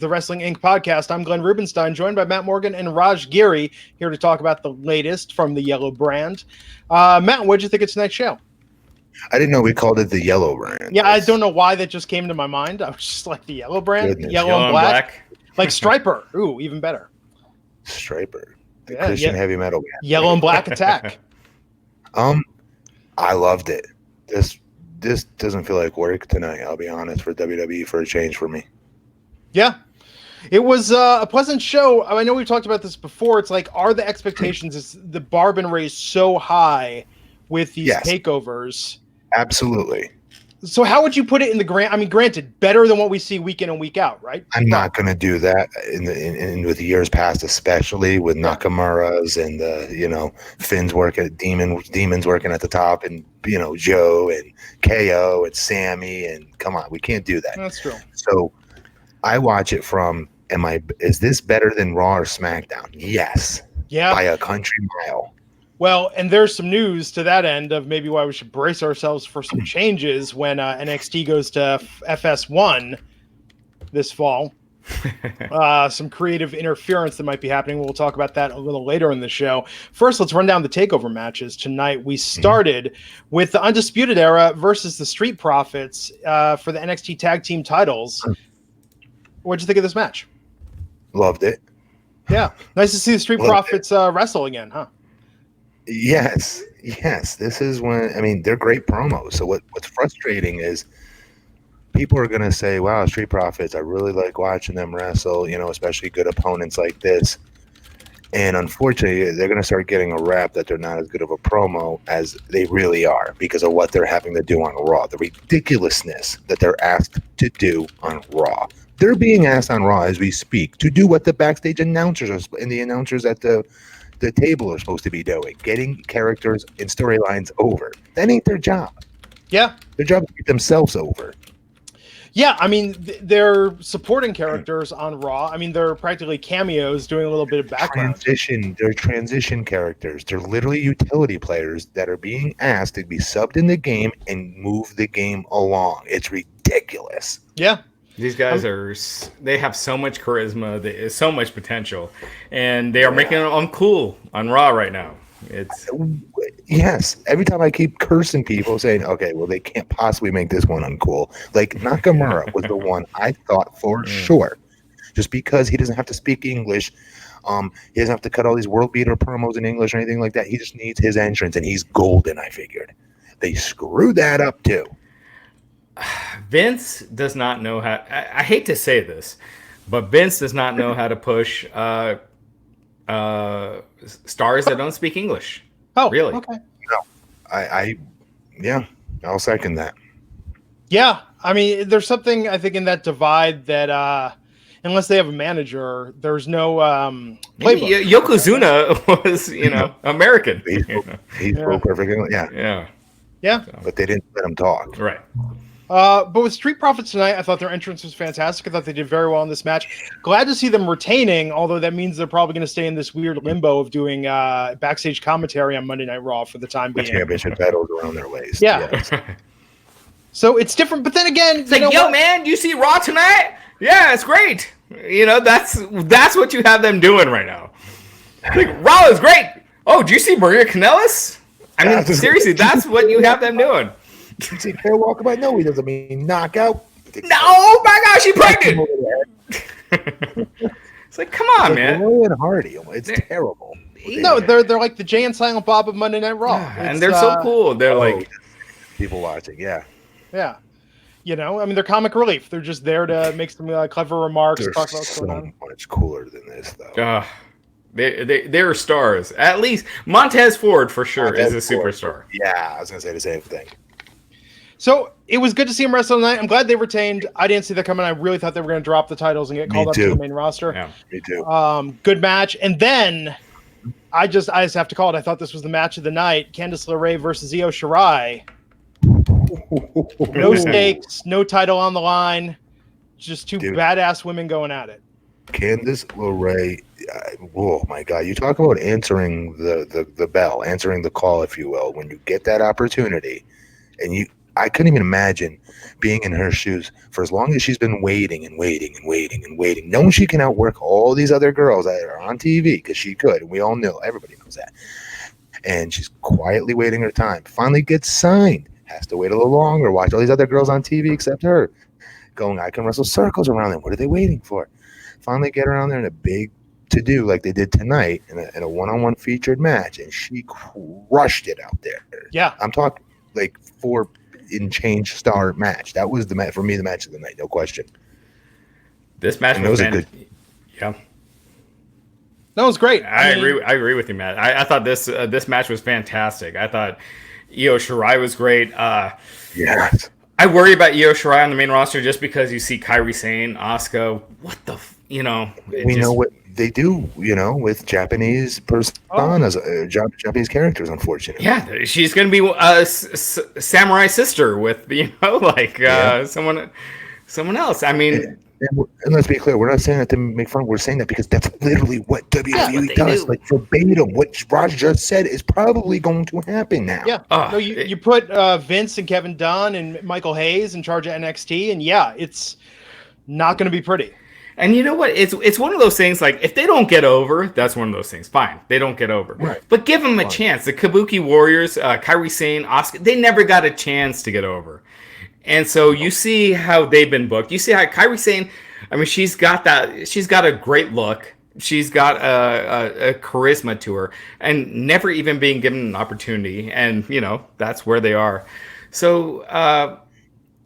The Wrestling Inc. podcast. I'm Glenn Rubenstein, joined by Matt Morgan and Raj Giri, here to talk about the latest from the Yellow brand. Matt, what did you think of tonight's show? I didn't know we called it the Yellow brand. Yeah, I don't know why that just came to my mind. I was just like, the Yellow brand? Goodness. Yellow and black? Like Striper. Ooh, even better. Striper. The Christian heavy metal band. Yellow and black attack. I loved it. This doesn't feel like work tonight, I'll be honest, for WWE for a change for me. Yeah. It was a pleasant show. I know we've talked about this before. It's like, are the expectations, is the bar been raised so high with these takeovers? Absolutely. So how would you put it in the granted, better than what we see week in and week out, right? I'm not going to do that in with years past, especially with Nakamura's and Finn's working, Demons working at the top, and Joe and KO and Sammy, and come on, we can't do that. That's true. So I watch it from, is this better than Raw or SmackDown? Yes. Yeah. By a country mile. Well, and there's some news to that end of maybe why we should brace ourselves for some changes when NXT goes to FS1 this fall. Some creative interference that might be happening. We'll talk about that a little later in the show. First, let's run down the TakeOver matches. Tonight, we started with the Undisputed Era versus the Street Profits for the NXT Tag Team titles. What'd you think of this match? Loved it. Yeah. Nice to see the Street Profits wrestle again, huh? Yes. This is when, they're great promos. So what's frustrating is people are going to say, wow, Street Profits, I really like watching them wrestle, especially good opponents like this. And unfortunately, they're going to start getting a rap that they're not as good of a promo as they really are because of what they're having to do on Raw. The ridiculousness that they're asked to do on Raw. They're being asked on Raw as we speak to do what the backstage announcers and the announcers at the table are supposed to be doing, getting characters and storylines over. That ain't their job. Yeah. Their job is to get themselves over. Yeah, they're supporting characters on Raw. They're practically cameos doing a little bit of background. They're transition characters. They're literally utility players that are being asked to be subbed in the game and move the game along. It's ridiculous. Yeah. These guys they have so much charisma, so much potential, and they are making it uncool on Raw right now. Yes. Every time I keep cursing people saying, okay, well, they can't possibly make this one uncool. Like Nakamura was the one I thought for sure. Just because he doesn't have to speak English, he doesn't have to cut all these world beater promos in English or anything like that. He just needs his entrance, and he's golden, I figured. They screwed that up, too. Vince does not know how. I hate to say this, but Vince does not know how to push stars that don't speak English. Oh, really? Okay. No, I'll second that. Yeah, there's something I think in that divide that unless they have a manager, there's no playbook. Yokozuna was, American. He spoke perfect English. Yeah. But they didn't let him talk. Right. But with Street Profits tonight, I thought their entrance was fantastic. I thought they did very well in this match. Glad to see them retaining, although that means they're probably going to stay in this weird limbo of doing backstage commentary on Monday Night Raw for the time being. Championship titles around their waist. Yeah. Yes. So it's different, but then again, it's like, man, do you see Raw tonight? Yeah, it's great. That's what you have them doing right now. Like, Raw is great. Oh, do you see Maria Kanellis? Seriously, that's what you have them doing. You see Fair Walkabout? No, he doesn't mean knockout. No, oh my gosh, she's pregnant. It's like, come on, man. And Hardy, it's terrible. No, they're like the Jay and Silent Bob of Monday Night Raw, and they're so cool. They're like people watching, yeah. They're comic relief. They're just there to make some clever remarks. They're talk about what's going on. Much cooler than this, though. They're stars. At least Montez Ford for sure is a superstar. Yeah, I was gonna say the same thing. So it was good to see him wrestle tonight. I'm glad they retained. I didn't see that coming. I really thought they were going to drop the titles and get called up to the main roster. Yeah, me too. Good match. And then I just have to call it. I thought this was the match of the night. Candice LeRae versus Io Shirai. No stakes, no title on the line. Just two badass women going at it. Candice LeRae, oh my God! You talk about answering the bell, answering the call, if you will. When you get that opportunity, and I couldn't even imagine being in her shoes for as long as she's been waiting and waiting and waiting and waiting, knowing she can outwork all these other girls that are on TV, because she could, and we all know, everybody knows that. And she's quietly waiting her time. Finally gets signed. Has to wait a little longer. Watch all these other girls on TV except her. Going, I can wrestle circles around them. What are they waiting for? Finally get her on there in a big to-do like they did tonight in a one-on-one featured match. And she crushed it out there. Yeah. I'm talking like 4 in change star match. That was for me, the match of the night. No question. This match was good. Yeah. That was great. I agree with you, Matt. I thought this match was fantastic. I thought Io Shirai was great. Yes. I worry about Io Shirai on the main roster just because you see Kairi Sane, Asuka. What the, we know what they do, with Japanese personas, Japanese characters. Unfortunately, yeah, she's gonna be a samurai sister with someone else. I mean. And let's be clear, we're not saying that to make fun. We're saying that because that's literally what WWE does. Like verbatim, what Raj just said is probably going to happen now. Yeah. No, you put Vince and Kevin Dunn and Michael Hayes in charge of NXT, and yeah, it's not going to be pretty. And you know what? It's one of those things. Like if they don't get over, that's one of those things. Fine, they don't get over. Right. But give them a chance. The Kabuki Warriors, Kairi Sane, Asuka, they never got a chance to get over. And so you see how they've been booked. You see how Kairi Sane, I mean, she's got a great look. She's got a charisma to her, and never even being given an opportunity. And that's where they are. So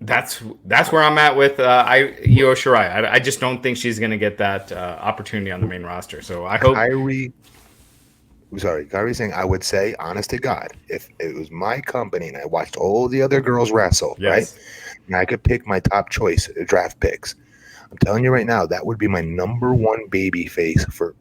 that's where I'm at with Io Shirai. I just don't think she's going to get that opportunity on the main roster. So I hope Kairi Sane, I would say, honest to God, if it was my company and I watched all the other girls wrestle, right, and I could pick my top choice draft picks, I'm telling you right now, that would be my number one baby face for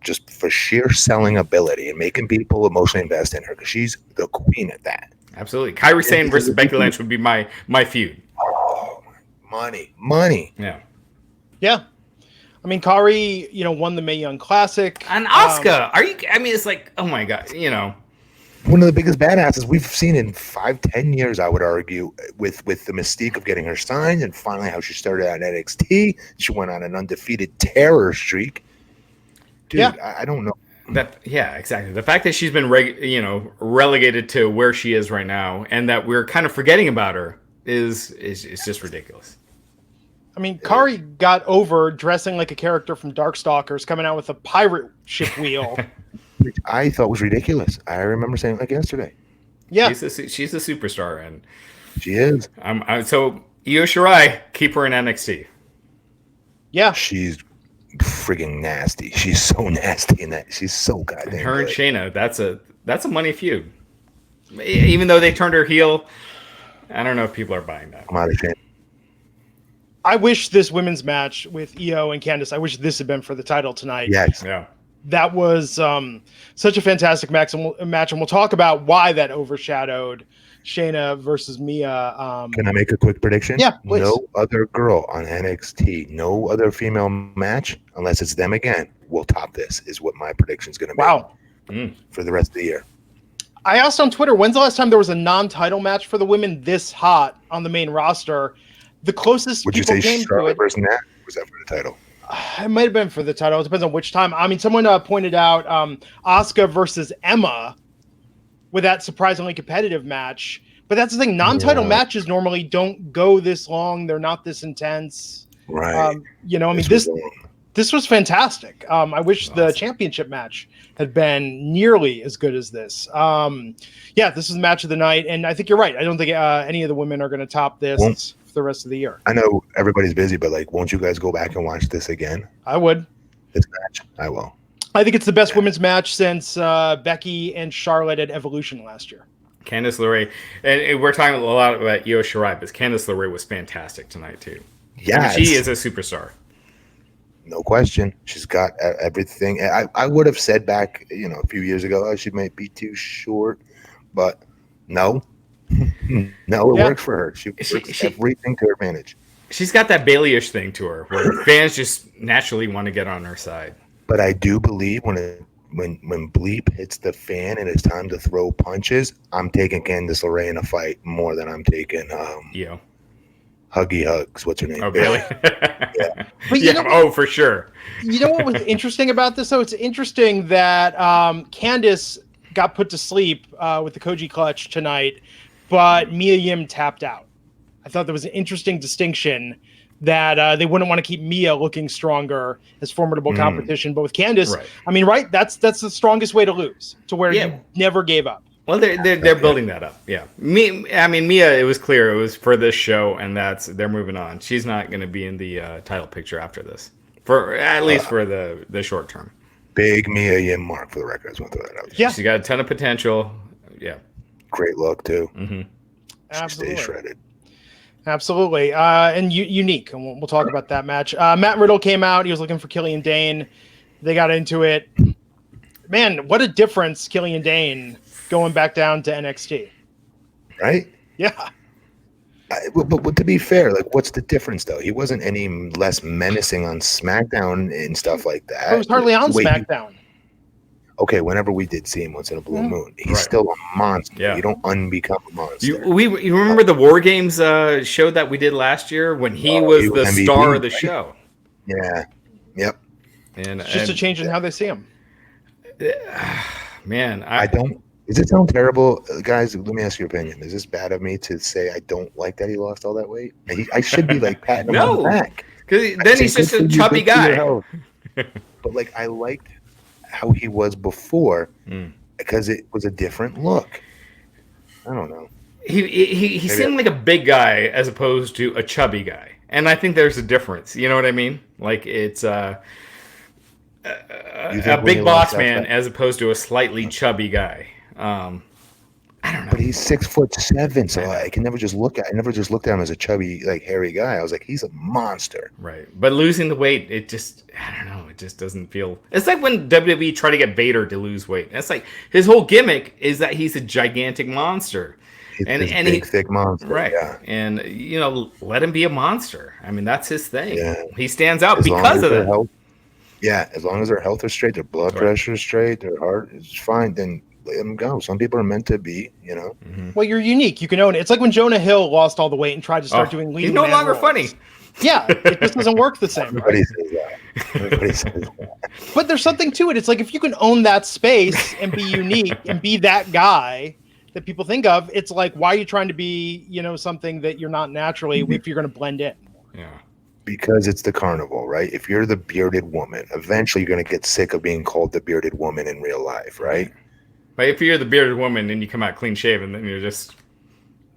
sheer selling ability and making people emotionally invest in her, because she's the queen at that. Absolutely. Kairi Sane versus Becky Lynch would be my feud. Oh, money. Yeah. Yeah. I mean, Kairi, won the Mae Young Classic. And Asuka, it's like, oh my God, One of the biggest badasses we've seen in 5-10 years, I would argue, with the mystique of getting her signed and finally how she started out at NXT. She went on an undefeated terror streak. Dude, yeah. I don't know. Exactly. The fact that she's been relegated to where she is right now and that we're kind of forgetting about her is just ridiculous. I mean, Kairi got over dressing like a character from Darkstalkers, coming out with a pirate ship wheel. Which I thought was ridiculous. I remember saying it like yesterday. Yeah. She's a superstar. And she is. So, Io Shirai, keep her in NXT. Yeah. She's friggin' nasty. She's so nasty in that. She's so goddamn her good. And Shayna, that's a money feud. Even though they turned her heel, I don't know if people are buying that. I'm out of Shayna. I wish this women's match with Io and Candice, I wish this had been for the title tonight. Yes. Yeah. That was such a fantastic match, and we'll talk about why that overshadowed Shayna versus Mia. Can I make a quick prediction? Yeah, please. No other girl on NXT, no other female match, unless it's them again, will top this, is what my prediction is going to be. Wow. For the rest of the year. I asked on Twitter, when's the last time there was a non-title match for the women this hot on the main roster? The closest would you people say came Charlotte to it, versus Nat? Was that for the title? It might have been for the title. It depends on which time. I mean, someone pointed out Asuka versus Emma with that surprisingly competitive match. But that's the thing. Non-title matches normally don't go this long. They're not this intense. Right. This was fantastic. I wish the championship match had been nearly as good as this. This is the match of the night. And I think you're right. I don't think any of the women are going to top this for the rest of the year. I know everybody's busy, but won't you guys go back and watch this again? I would. This match? I will. I think it's the best women's match since Becky and Charlotte at Evolution last year. Candice LeRae. And we're talking a lot about Io Shirai, but Candice LeRae was fantastic tonight, too. Yeah. She is a superstar. No question. She's got everything. I would have said back, a few years ago, she might be too short, but no. No, it worked for her. She works everything to her advantage. She's got that Bailey-ish thing to her, where fans just naturally want to get on her side. But I do believe when when bleep hits the fan and it's time to throw punches, I'm taking Candice LeRae in a fight more than I'm taking Huggy Hugs. What's her name? Oh, really? Yeah. But For sure. You know what was interesting about this, though? It's interesting that Candice got put to sleep with the Koji clutch tonight, but Mia Yim tapped out. I thought there was an interesting distinction that they wouldn't want to keep Mia looking stronger as formidable competition. But with Candice, right. I mean, right? That's the strongest way to lose, to where you never gave up. Well, they're building that up. Yeah. Mia, it was clear it was for this show, and they're moving on. She's not going to be in the title picture after this, for at least for the short term. Big Mia Yim mark for the record. I just want to throw that out there. Yeah. She's got a ton of potential. Yeah. Great look, too. Mm-hmm. She stays shredded. Absolutely. And unique. And we'll talk about that match. Matt Riddle came out. He was looking for Killian Dane. They got into it. Man, what a difference, Killian Dane going back down to NXT. Right? Yeah. But to be fair, like, what's the difference, though? He wasn't any less menacing on SmackDown and stuff like that. It was hardly on SmackDown. Okay, whenever we did see him once in a blue moon, he's still a monster. Yeah. You don't unbecome a monster. You remember the War Games show that we did last year when he was the MVP, star of the show? Yeah. Yep. And it's just a change in how they see him. Man, I don't. Does it sound terrible, guys? Let me ask your opinion. Is this bad of me to say I don't like that he lost all that weight? I should be like patting him on the back. Because then he's just a chubby guy. But like, I liked how he was before because it was a different look. I don't know. He seemed like a big guy as opposed to a chubby guy, and I think there's a difference. You know what I mean? Like it's a big boss man as opposed to a slightly chubby guy. I don't know. But he's 6'7", so I never just looked at him as a chubby, like hairy guy. I was like, he's a monster. Right. But losing the weight, I don't know, it just doesn't feel. It's like when WWE tried to get Vader to lose weight. That's like his whole gimmick is that he's a gigantic monster. He's big, thick monster. Right. Yeah. And let him be a monster. I mean, that's his thing. Yeah. He stands out because of that. Health, as long as their health is straight, their blood pressure is straight, their heart is fine, then let them go. Some people are meant to be, Well, you're unique. You can own it. It's like when Jonah Hill lost all the weight and tried to start doing lean. He's no longer funny. Yeah, it just doesn't work the same. Everybody says that. But there's something to it. It's like if you can own that space and be unique and be that guy that people think of, it's like, why are you trying to be, something that you're not naturally if you're going to blend in? Yeah. Because it's the carnival, right? If you're the bearded woman, eventually you're going to get sick of being called the bearded woman in real life, right? But if you're the bearded woman and you come out clean shaven, then you're just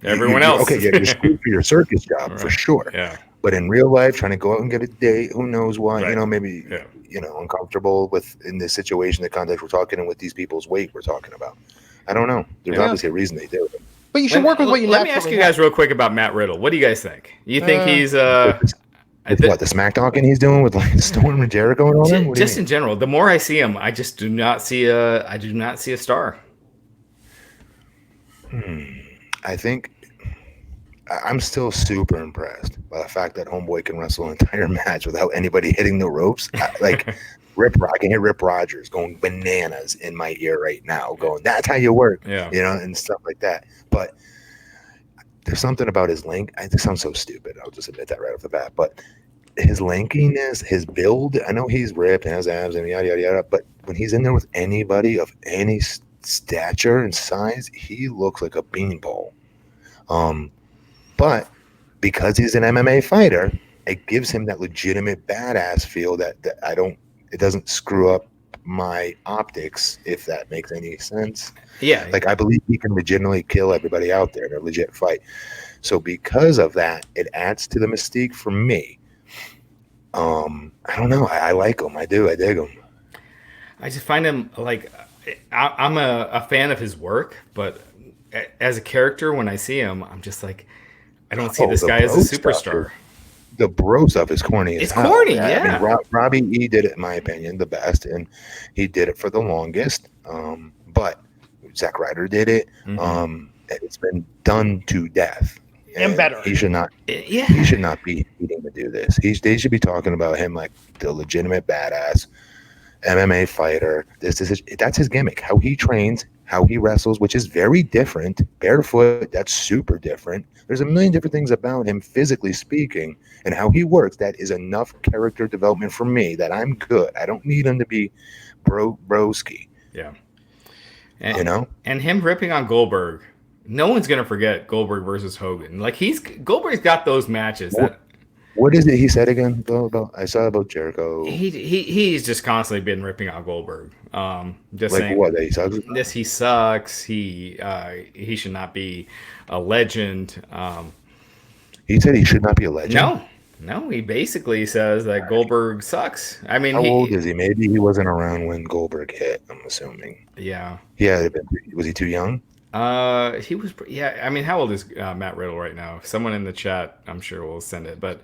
everyone else. Okay, you're screwed for your circus job for sure. Yeah. But in real life, trying to go out and get a date, who knows why? Right. Maybe uncomfortable in this situation, the context we're talking, and with these people's weight we're talking about. I don't know. There's obviously a reason they do it. But you should work with what you. Let me ask you guys real quick about Matt Riddle. What do you guys think? You think he's what, the smack talking he's doing with like Storm and Jericho and all that? Just in general, the more I see him, I just do not see a star. I think I'm still super impressed by the fact that Homeboy can wrestle an entire match without anybody hitting the ropes. I can hear Rip Rogers going bananas in my ear right now, going, "That's how you work," and stuff like that. But there's something about his length. This sounds so stupid. I'll just admit that right off the bat. But his lankiness, his build, I know he's ripped and has abs and yada, yada, yada. But when he's in there with anybody of any stature and size, he looks like a beanball. But because he's an MMA fighter, it gives him that legitimate badass feel that it doesn't screw up my optics, if that makes any sense. Yeah. Like, I believe he can legitimately kill everybody out there in a legit fight. So because of that, it adds to the mystique for me. I don't know. I like him. I do. I dig him. I just find him like, I'm a fan of his work, but as a character, when I see him, I'm just like, I don't see this guy as a superstar. The bro stuff is corny. It's corny, yeah. I mean, Robbie E did it, in my opinion, the best, and he did it for the longest. But Zack Ryder did it. It's been done to death. And better. He should not. Yeah. He should not be needing to do this. They should be talking about him like the legitimate badass. MMA fighter. That's his gimmick. How he trains, how he wrestles, which is very different. Barefoot, that's super different. There's a million different things about him, physically speaking, and how he works. That is enough character development for me that I'm good. I don't need him to be broski. Yeah. And, and him ripping on Goldberg. No one's gonna forget Goldberg versus Hogan. Like Goldberg's got those matches. What is it he said again? About I saw about Jericho. He's just constantly been ripping on Goldberg. Just like saying what? That he sucks. This he sucks. He should not be a legend. He said he should not be a legend. No. He basically says that Goldberg sucks. I mean, how old is he? Maybe he wasn't around when Goldberg hit. I'm assuming. Yeah. Yeah. Was he too young? He was. Yeah. I mean, how old is Matt Riddle right now? Someone in the chat, I'm sure, will send it. But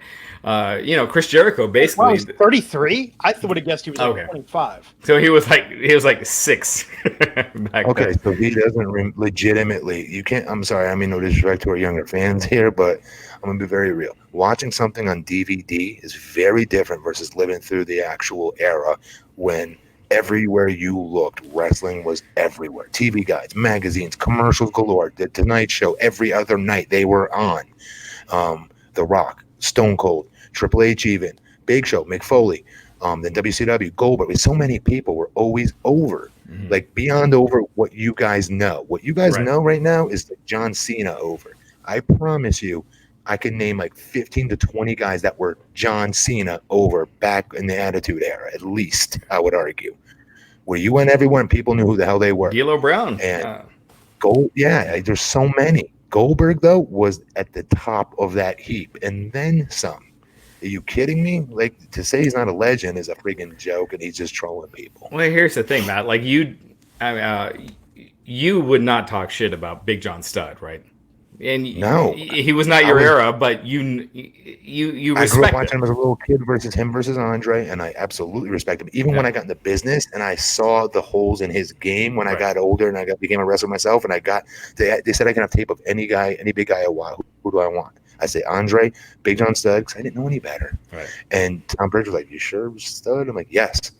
Chris Jericho basically. Wow, he's 33. I would have guessed he was like 25. So he was like 6. Okay, then. So he doesn't legitimately. You can't. I'm sorry. I mean, no disrespect to our younger fans here, but I'm gonna be very real. Watching something on DVD is very different versus living through the actual era when everywhere you looked, wrestling was everywhere. TV guides, magazines, commercials galore. The Tonight Show, every other night they were on. The Rock, Stone Cold, Triple H, even Big Show, Mick Foley, then WCW, Goldberg. So many people were always over, like beyond over what you guys know. What you guys know right now is the John Cena over. I promise you, I can name like 15 to 20 guys that were John Cena over back in the Attitude Era, at least, I would argue. Where you went everywhere and people knew who the hell they were. D'Lo Brown. And there's so many. Goldberg, though, was at the top of that heap. And then some. Are you kidding me? Like, to say he's not a legend is a freaking joke and he's just trolling people. Well, here's the thing, Matt. Like, you would not talk shit about Big John Studd, right? And no, he was not your era, but you respect I grew up watching him as a little kid versus Andre, and I absolutely respect him. Even when I got into business and I saw the holes in his game when I got older and I became a wrestler myself, and they said I can have tape of any big guy I want. Who do I want? I say Andre, Big John Studd, because I didn't know any better. Right. And Tom Bridge was like, "You sure, Studd?" I'm like, "Yes."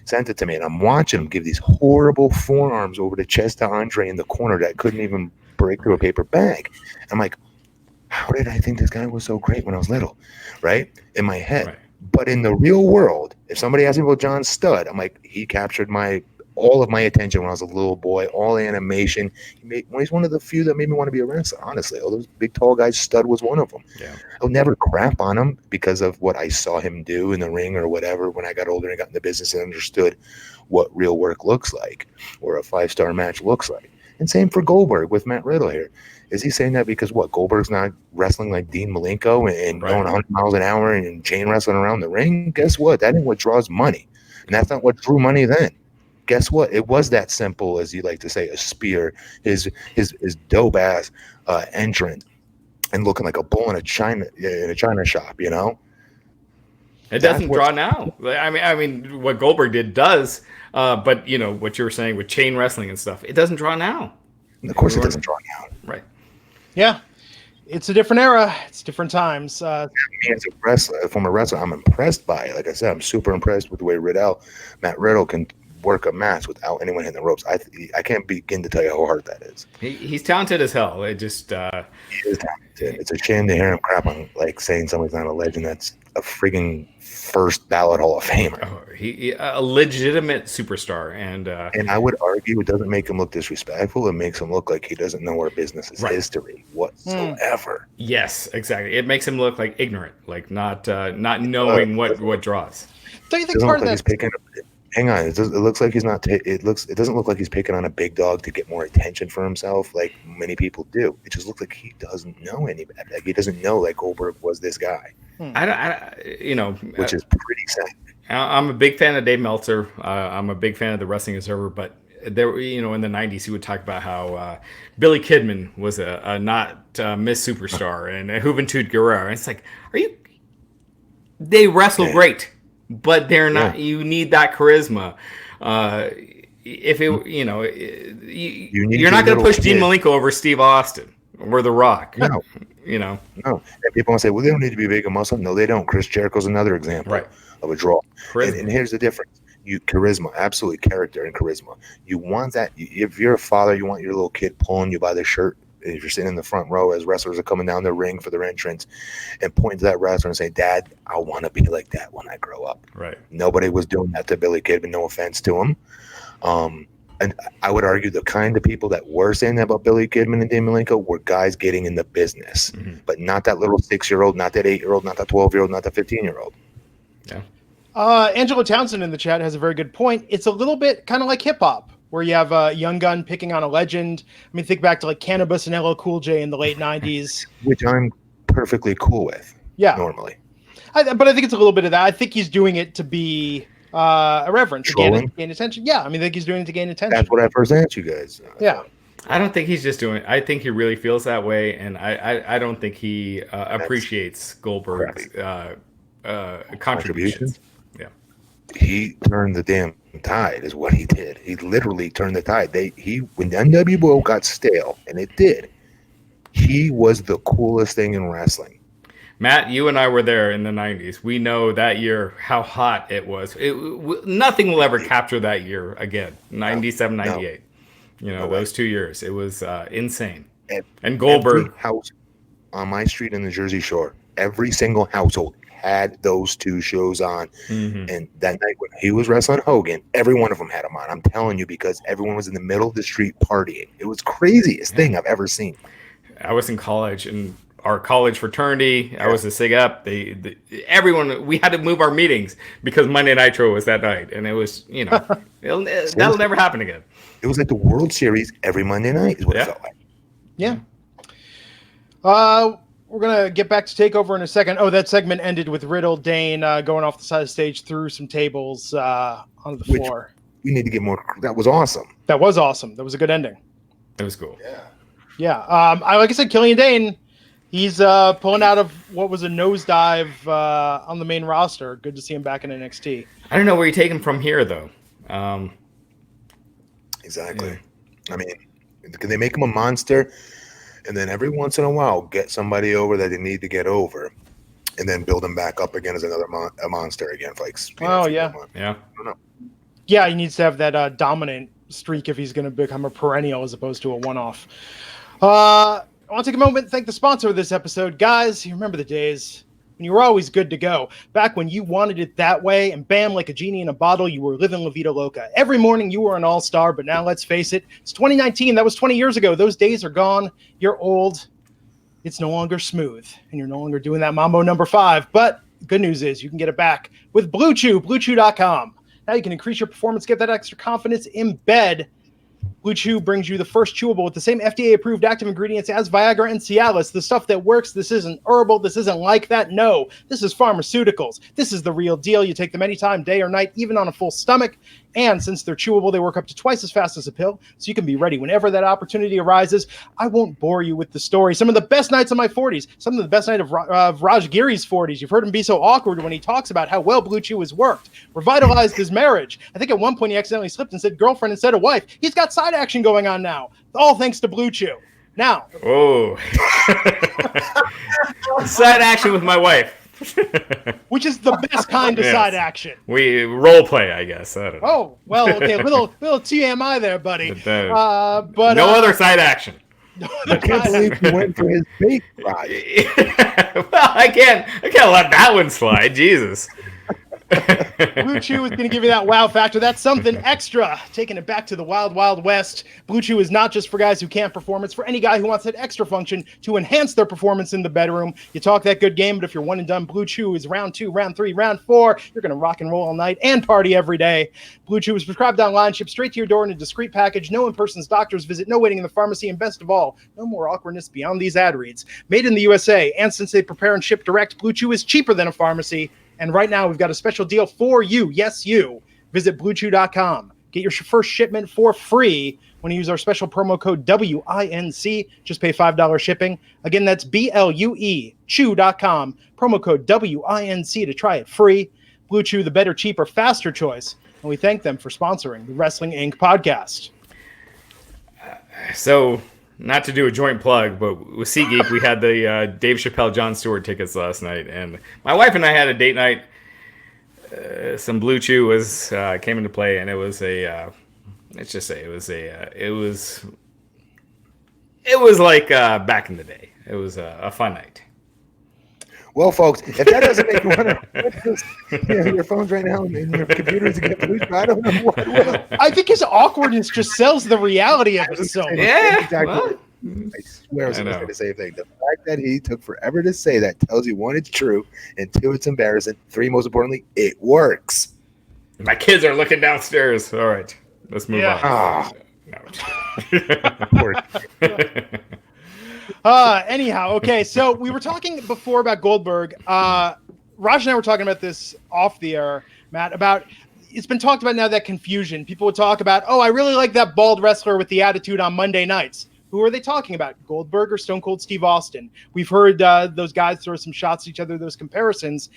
Sent it to me, and I'm watching him give these horrible forearms over the chest to Andre in the corner that couldn't even break through a paper bag. I'm like, how did I think this guy was so great when I was little? Right? In my head. Right. But in the real world, if somebody asked me about John Studd, I'm like, he captured all of my attention when I was a little boy, all animation. He's one of the few that made me want to be a wrestler, honestly. All those big, tall guys, Studd was one of them. Yeah. I'll never crap on him because of what I saw him do in the ring or whatever when I got older and got into business and understood what real work looks like or a 5-star match looks like. And same for Goldberg with Matt Riddle here. Is he saying that because what? Goldberg's not wrestling like Dean Malenko and going 100 miles an hour and chain wrestling around the ring? Guess what? That ain't what draws money. And that's not what drew money then. Guess what? It was that simple, as you like to say, a spear, his dope ass entrance, and looking like a bull in a china shop. You know, it doesn't draw now. I mean, what Goldberg did does, but what you were saying with chain wrestling and stuff, it doesn't draw now. And of course, it doesn't draw now. Right? Yeah, it's a different era. It's different times. Me as a wrestler, former wrestler, I'm impressed by it. Like I said, I'm super impressed with the way Matt Riddle can work a match without anyone hitting the ropes. I can't begin to tell you how hard that is. He's talented as hell. It just he is talented. It's a shame to hear him crap on like saying somebody's not a legend. That's a frigging first ballot Hall of Famer. He a legitimate superstar, and I would argue it doesn't make him look disrespectful. It makes him look like he doesn't know our business's history whatsoever. Yes, exactly. It makes him look like ignorant, like not knowing what draws. Don't you think part of that? Hang on. It looks like he's not. It doesn't look like he's picking on a big dog to get more attention for himself, like many people do. It just looks like he doesn't know any better. Like he doesn't know like Goldberg was this guy. Which is pretty sad. I'm a big fan of Dave Meltzer. I'm a big fan of the Wrestling Observer, but there, in the '90s, he would talk about how Billy Kidman was a not Miss Superstar and Juventud Guerrera. And it's like, they wrestle great. But they're not. You need that charisma. If it, you're not going to push Dean Malenko over Steve Austin or The Rock. No. No. And people want to say, well, they don't need to be big and muscle. No, they don't. Chris Jericho's another example of a draw. And here's the difference. You charisma, absolutely character and charisma. You want that. If you're a father, you want your little kid pulling you by the shirt. If you're sitting in the front row as wrestlers are coming down the ring for their entrance and pointing to that wrestler and say, Dad, I want to be like that when I grow up. Right. Nobody was doing that to Billy Kidman, no offense to him. And I would argue the kind of people that were saying that about Billy Kidman and Dean Malenko were guys getting in the business, but not that little 6-year-old, not that 8-year-old, not that 12-year-old, not that 15-year-old. Yeah. Angela Townsend in the chat has a very good point. It's a little bit kind of like hip hop, where you have a young gun picking on a legend. I mean, think back to like Cannabis and LL Cool J in the late 90s. Which I'm perfectly cool with. Yeah. Normally. But I think it's a little bit of that. I think he's doing it to be irreverent, to gain attention. Yeah, I mean, I think he's doing it to gain attention. That's what I first asked you guys. Yeah. I don't think he's just doing it. I think he really feels that way, and I don't think he appreciates Goldberg's contributions. Yeah. He turned the damn tide is what he did. He literally turned the tide. When the NWO got stale, and it did, he was the coolest thing in wrestling. Matt, you and I were there in the 90s. We know that year how hot it was. Nothing will ever capture that year again. 97, 98. You know, those 2 years. It was insane. And Goldberg. Every house on my street in the Jersey Shore, every single household had those two shows on. And that night when he was wrestling Hogan, every one of them had him on. I'm telling you, because everyone was in the middle of the street partying. It was craziest thing I've ever seen. I was in college, and our college fraternity, I was the SIG up. Everyone, we had to move our meetings because Monday Nitro was that night. And it was, you know, that'll never happen again. It was like the World Series every Monday night is what it felt like. Yeah. We're going to get back to TakeOver in a second. Oh, that segment ended with Riddle, Dane going off the side of the stage through some tables onto the floor. We need to get more. That was awesome. That was awesome. That was a good ending. It was cool. Yeah. Like I said, Killian Dane, he's pulling out of what was a nosedive on the main roster. Good to see him back in NXT. I don't know where you take him from here, though. Exactly. Yeah. I mean, can they make him a monster? And then every once in a while, get somebody over that they need to get over, and then build him back up again as another a monster again. For like, yeah. I don't know. Yeah, he needs to have that dominant streak if he's going to become a perennial as opposed to a one-off. I want to take a moment and thank the sponsor of this episode. Guys, you remember the days when you were always good to go. Back when you wanted it that way, and bam, like a genie in a bottle, you were living La Vida Loca. Every morning you were an all-star, but now let's face it, it's 2019. That was 20 years ago. Those days are gone. You're old. It's no longer smooth, and you're no longer doing that Mambo number 5. But the good news is you can get it back with Blue Chew, BlueChew.com. Now you can increase your performance, get that extra confidence in bed. Blue Chew brings you the first chewable with the same FDA-approved active ingredients as Viagra and Cialis. The stuff that works. This isn't herbal. This isn't like that. No, this is pharmaceuticals. This is the real deal. You take them anytime, day or night, even on a full stomach. And since they're chewable, they work up to twice as fast as a pill, so you can be ready whenever that opportunity arises. I won't bore you with the story. Some of the best nights of my 40s, some of the best nights of Raj Giri's 40s. You've heard him be so awkward when he talks about how well Blue Chew has worked, revitalized his marriage. I think at one point he accidentally slipped and said girlfriend instead of wife. He's got side action going on now, all thanks to Blue Chew. Now. Oh. Side action with my wife. Which is the best kind of side action. We role play, I guess. I don't know. Oh, well, okay, a little TMI there, buddy. But no other side action. I can't believe he went for his bait, Raj. Well, I can't let that one slide. Jesus. Blue Chew is going to give you that wow factor. That's something extra. Taking it back to the wild, wild west. Blue Chew is not just for guys who can't perform. It's for any guy who wants that extra function to enhance their performance in the bedroom. You talk that good game, but if you're one and done, Blue Chew is round 2, round 3, round 4. You're going to rock and roll all night and party every day. Blue Chew is prescribed online, shipped straight to your door in a discreet package. No in-person's doctor's visit, no waiting in the pharmacy, and best of all, no more awkwardness beyond these ad reads. Made in the USA, and since they prepare and ship direct, Blue Chew is cheaper than a pharmacy. And right now, we've got a special deal for you. Yes, you. Visit BlueChew.com. Get your first shipment for free when you use our special promo code WINC. Just pay $5 shipping. Again, that's BLUE Chew.com. Promo code WINC to try it free. Blue Chew, the better, cheaper, faster choice. And we thank them for sponsoring the Wrestling Inc. podcast. So, not to do a joint plug, but with SeatGeek, we had the Dave Chappelle, Jon Stewart tickets last night. And my wife and I had a date night. some Blue Chew was came into play, and it was a let's just say it was like back in the day. It was a fun night. Well, folks, if that doesn't make you want to, your phones right now and your computers get blue, I don't know what will. I think his awkwardness just sells the reality of it so much. Yeah, exactly. well, I swear I was going to say the same thing. The fact that he took forever to say that tells you, one, it's true, and two, it's embarrassing. Three, most importantly, it works. my kids are looking downstairs. All right, let's move on. Ah, poor Anyhow, okay, so we were talking before about Goldberg. Raj and I were talking about this off the air, Matt, about it's been talked about now, that confusion. People would talk about, oh, I really like that bald wrestler with the attitude on Monday nights. Who are they talking about? Goldberg or Stone Cold Steve Austin? We've heard those guys throw some shots at each other, those comparisons.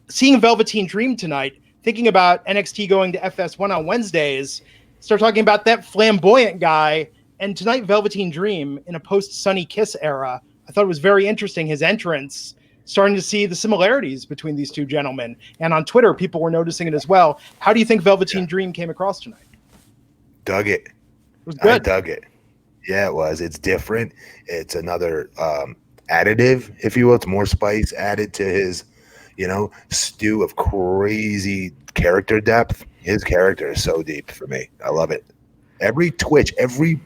Seeing Velveteen Dream tonight, thinking about NXT going to FS1 on Wednesdays, start talking about that flamboyant guy. And tonight, Velveteen Dream in a post-Sunny Kiss era, I thought it was very interesting, his entrance, starting to see the similarities between these two gentlemen. And on Twitter, people were noticing it as well. How do you think Velveteen Dream came across tonight? Dug it. It was good. I dug it. Yeah, it was. It's different. It's another additive, if you will. It's more spice added to his, stew of crazy character depth. His character is so deep for me. I love it. Every twitch, every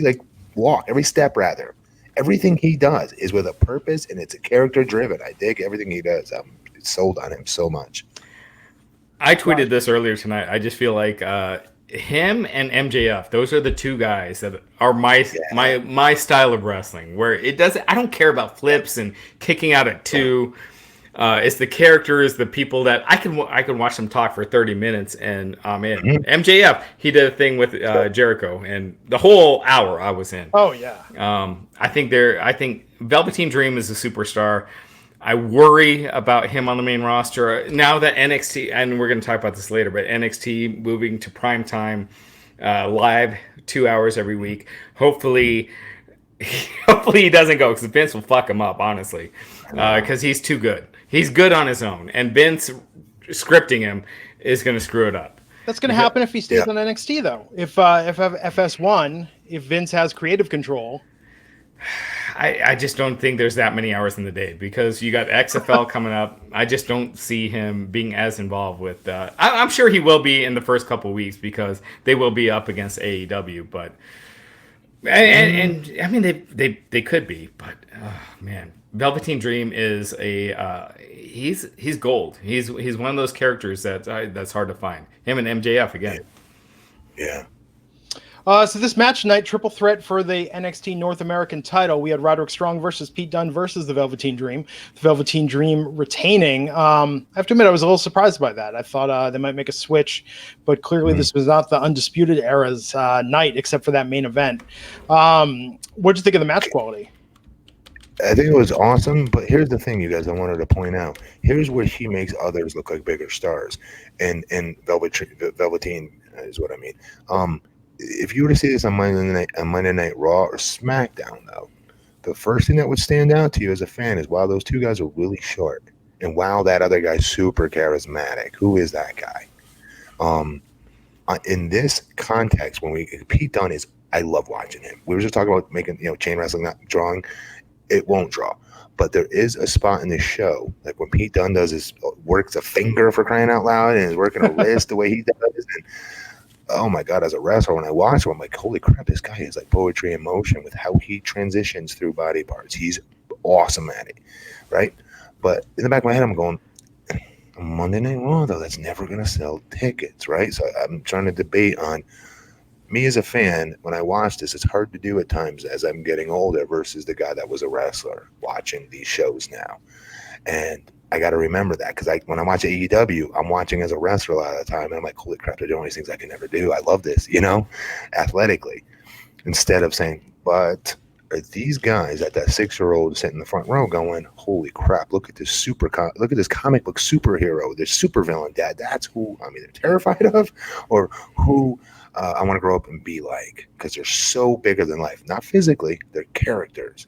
like walk, every step rather, everything he does is with a purpose, and it's a character driven. I dig everything he does. I'm sold on him so much. I tweeted this earlier tonight. I just feel like him and MJF, those are the two guys that are my style of wrestling, where it doesn't, I don't care about flips and kicking out at two. It's the characters, the people that I can watch them talk for 30 minutes and I'm in. Mm-hmm. MJF, he did a thing with Jericho, and the whole hour I was in. Oh yeah. I think Velveteen Dream is a superstar. I worry about him on the main roster now that NXT, and we're going to talk about this later, but NXT moving to primetime live 2 hours every week. Hopefully he doesn't go, because Vince will fuck him up, honestly, because he's too good. He's good on his own, and Vince scripting him is going to screw it up. That's going to happen if he stays on NXT, though. If FS1, if Vince has creative control. I just don't think there's that many hours in the day, because you got XFL coming up. I just don't see him being as involved with. I'm sure he will be in the first couple of weeks, because they will be up against AEW. But and I mean they could be, but man, Velveteen Dream is he's gold. He's one of those characters that's hard to find. Him and MJF again. Yeah. So this match tonight, triple threat for the NXT North American title. We had Roderick Strong versus Pete Dunne versus the Velveteen Dream. The Velveteen Dream retaining. I have to admit, I was a little surprised by that. I thought they might make a switch, but clearly this was not the Undisputed Era's night, except for that main event. What did you think of the match quality? I think it was awesome, but here's the thing, you guys, I wanted to point out. Here's where he makes others look like bigger stars. And Velveteen is what I mean. If you were to see this on Monday Night Raw or SmackDown, though, the first thing that would stand out to you as a fan is, wow, those two guys are really short. And wow, that other guy's super charismatic. Who is that guy? In this context, Pete Dunne is, I love watching him. We were just talking about making, chain wrestling not drawing. It won't draw. But there is a spot in this show, like when Pete Dunne works a finger, for crying out loud, and is working a wrist the way he does. And oh my God, as a wrestler, when I watch him, I'm like, holy crap, this guy is like poetry in motion with how he transitions through body parts. He's awesome at it, right? But in the back of my head, I'm going, Monday Night Raw, though, that's never going to sell tickets, right? So I'm trying to debate on, me as a fan, when I watch this, it's hard to do at times as I'm getting older versus the guy that was a wrestler watching these shows now. And I got to remember that, because when I watch AEW, I'm watching as a wrestler a lot of the time, and I'm like, holy crap, they're doing these things I can never do. I love this, athletically. Instead of saying, but are these guys at that 6-year-old sitting in the front row going, holy crap, look at this look at this comic book superhero, this supervillain dad. That's who I'm either terrified of or who I want to grow up and be like, because they're so bigger than life. Not physically, they're characters.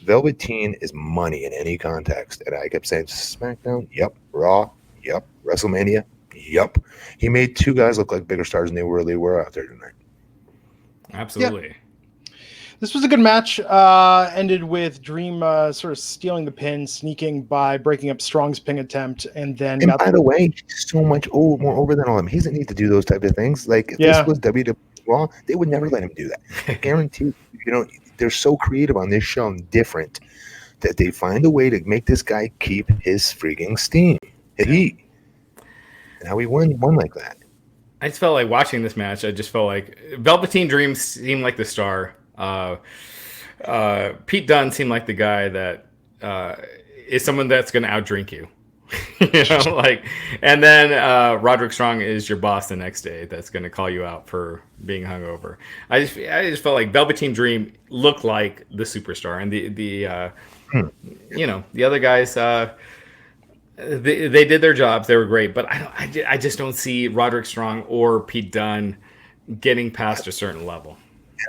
Velveteen is money in any context. And I kept saying, SmackDown, yep. Raw, yep. WrestleMania, Yep. He made two guys look like bigger stars than they really were out there tonight. Absolutely. Yeah. This was a good match. Ended with Dream sort of stealing the pin, sneaking by breaking up Strong's pin attempt, and then. And by the way, he's so much more over than all of them. He doesn't need to do those type of things. Like if this was WWE Raw, they would never let him do that. I guarantee. They're so creative on this show and different that they find a way to make this guy keep his freaking steam. And how he won like that. I just felt like watching this match. I just felt like Velveteen Dream seemed like the star. Pete Dunne seemed like the guy that is someone that's going to outdrink you. And then Roderick Strong is your boss the next day. That's going to call you out for being hungover. I just felt like Velveteen Dream looked like the superstar, and the other guys. They did their jobs. They were great, but I just don't see Roderick Strong or Pete Dunne getting past a certain level.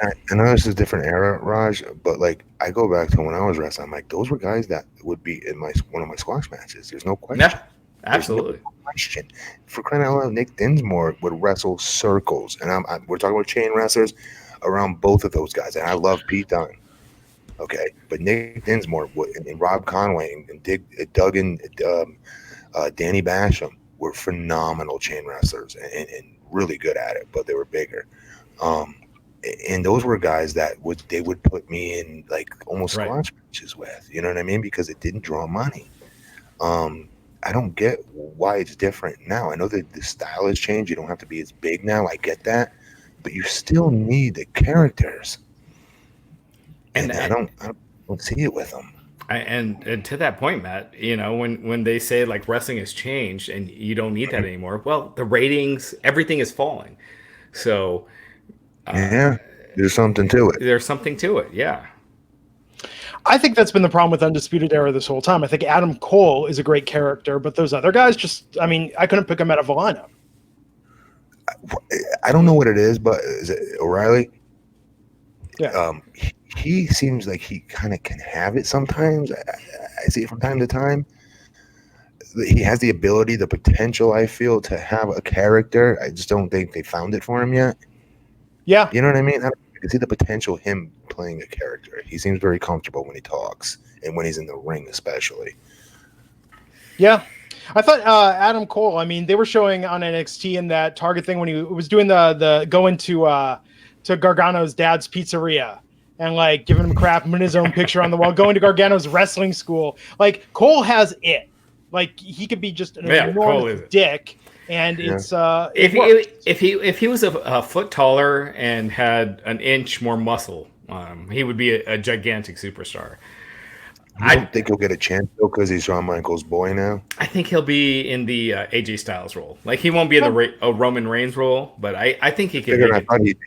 I know this is a different era, Raj, but like I go back to when I was wrestling. I'm like, those were guys that would be in one of my squash matches. There's no question. Yeah, absolutely. No question. For crying out loud, Nick Dinsmore would wrestle circles, and we're talking about chain wrestlers around both of those guys. And I love Pete Dunne. Okay, but Nick Dinsmore and Rob Conway and Doug and Danny Basham were phenomenal chain wrestlers and really good at it, but they were bigger. And those were guys that they would put me in like almost squash matches with, you know what I mean? Because it didn't draw money. I don't get why it's different now. I know that the style has changed. You don't have to be as big now. I get that, but you still need the characters. And I don't see it with them. And to that point, Matt, when they say like wrestling has changed and you don't need that anymore, well, the ratings, everything is falling. So there's something to it. There's something to it, yeah. I think that's been the problem with Undisputed Era this whole time. I think Adam Cole is a great character, but those other guys I couldn't pick them out of a lineup. I don't know what it is, but is it O'Reilly? Yeah. He seems like he kind of can have it sometimes. I see it from time to time. He has the ability, the potential, I feel, to have a character. I just don't think they found it for him yet. Yeah. You know what I mean? I can see the potential him playing a character. He seems very comfortable when he talks and when he's in the ring especially. Yeah. I thought Adam Cole, they were showing on NXT in that Target thing when he was doing the going to Gargano's dad's pizzeria and like giving him crap, putting his own picture on the wall, going to Gargano's wrestling school. Like Cole has it. Like he could be just an enormous dick. And it's if he was a foot taller and had an inch more muscle, he would be a gigantic superstar. I don't think he'll get a chance though because he's Shawn Michaels' boy now. I think he'll be in the AJ Styles role. Like he won't be in a Roman Reigns role, but I think he could. Bigger than I thought he'd be.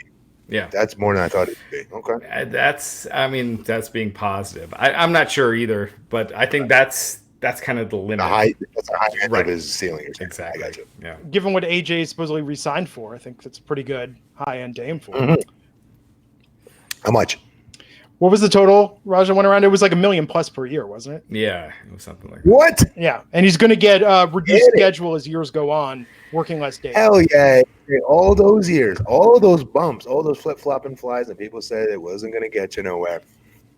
Yeah, that's more than I thought it'd be. Okay, that's being positive. I'm not sure either, but I think that's kind of the limit. That's a high end of his ceiling. Exactly. I got you. Yeah. Given what AJ supposedly re-signed for, I think that's a pretty good high-end to aim for. Mm-hmm. How much? What was the total, Raj? I went around. It was like $1 million plus per year, wasn't it? Yeah, it was something like that. What? Yeah, and he's going to get reduced schedule as years go on, working less days. Hell yeah! All those years, all those bumps, all those flip-flopping flies, and people said it wasn't going to get you nowhere.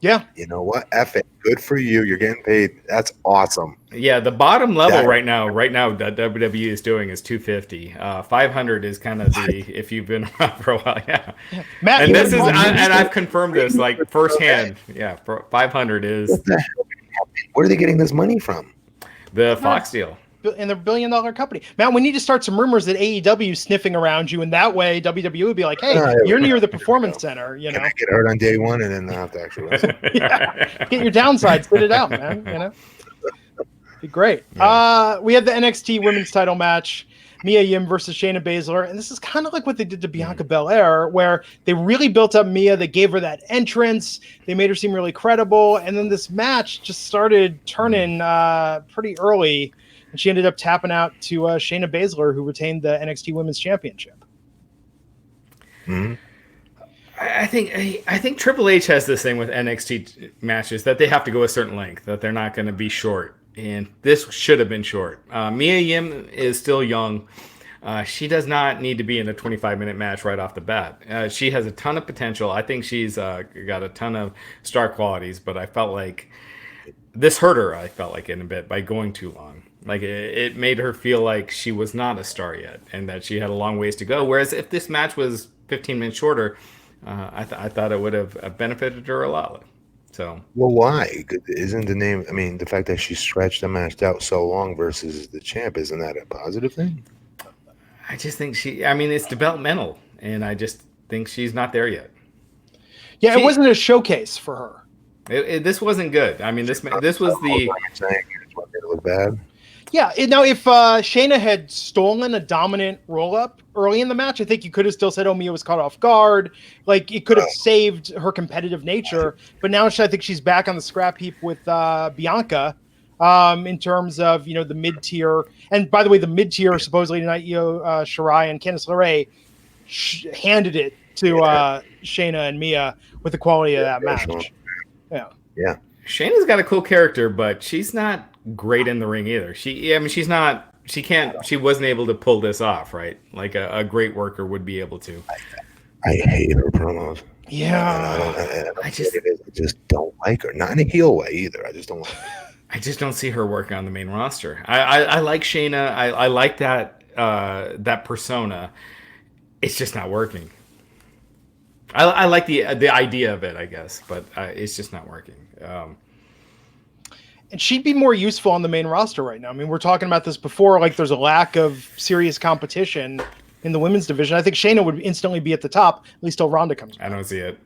Yeah. You know what? F it. Good for you. You're getting paid. That's awesome. Yeah, the bottom level right now that WWE is doing is 250. 500 is kind of if you've been around for a while. Yeah. Matt, and this is and I've confirmed this like firsthand. Yeah, 500 is. Where are they getting this money from? The Fox deal. And they're $1 billion company. Matt, we need to start some rumors that AEW is sniffing around you, and that way WWE would be like, "Hey, you're near the Performance Center." You know, I get hurt on day one, and then not have to actually wrestle. Get your downsides, spit it out, man. You know, be great. Yeah. We had the NXT Women's Title match, Mia Yim versus Shayna Baszler, and this is kind of like what they did to Bianca Belair, where they really built up Mia. They gave her that entrance. They made her seem really credible, and then this match just started turning pretty early. And she ended up tapping out to Shayna Baszler, who retained the NXT Women's Championship. Mm-hmm. I think Triple H has this thing with NXT matches that they have to go a certain length, that they're not going to be short. And this should have been short. Mia Yim is still young. She does not need to be in a 25-minute match right off the bat. She has a ton of potential. I think she's got a ton of star qualities, but I felt like this hurt her. I felt like in a bit by going too long. Like it made her feel like she was not a star yet, and that she had a long ways to go. Whereas if this match was 15 minutes shorter, I thought it would have benefited her a lot. So, well, why isn't the name? I mean, the fact that she stretched the match out so long versus the champ, isn't that a positive thing? I just think it's developmental, and I just think she's not there yet. Yeah, it wasn't a showcase for her. This wasn't good. I mean, this was the. It looked bad. Yeah, now if Shayna had stolen a dominant roll-up early in the match, I think you could have still said, oh, Mia was caught off guard. Like, it could have saved her competitive nature. But now I think she's back on the scrap heap with Bianca in terms of, the mid-tier. And by the way, the mid-tier, supposedly tonight, Shirai and Candice LeRae handed it to Shayna and Mia with the quality of that match. Yeah. Shayna's got a cool character, but she's not great in the ring either. She wasn't able to pull this off, right? Like a great worker would be able to. I hate her promos. Yeah. I just don't like her. Not in a heel way either. I just don't like her. I just don't see her working on the main roster. I like Shayna. I like that persona. It's just not working. I like the idea of it, I guess, but it's just not working. And she'd be more useful on the main roster right now. I mean, we're talking about this before, like there's a lack of serious competition in the women's division. I think Shayna would instantly be at the top, at least till Ronda comes back. I don't see it.